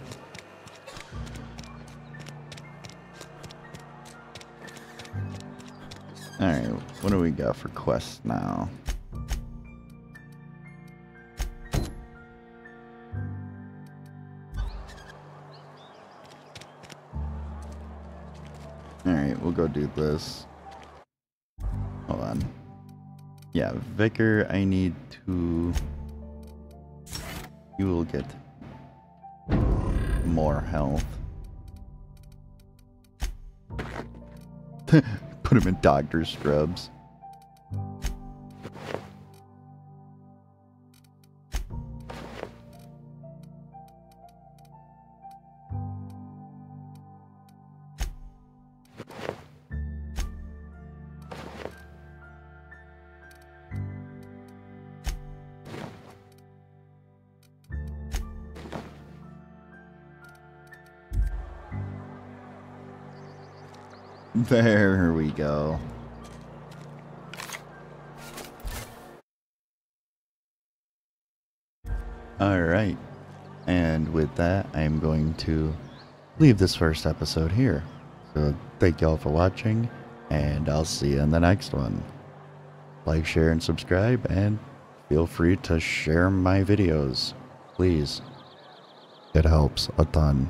Alright, what do we got for quests now? Alright, we'll go do this. Hold on. Yeah, Vicar, I need to... You will get more health. Put him in doctor scrubs. There we go. Alright, and with that, I'm going to leave this first episode here. So thank y'all for watching, and I'll see you in the next one. Like, share, and subscribe, and feel free to share my videos. Please. It helps a ton.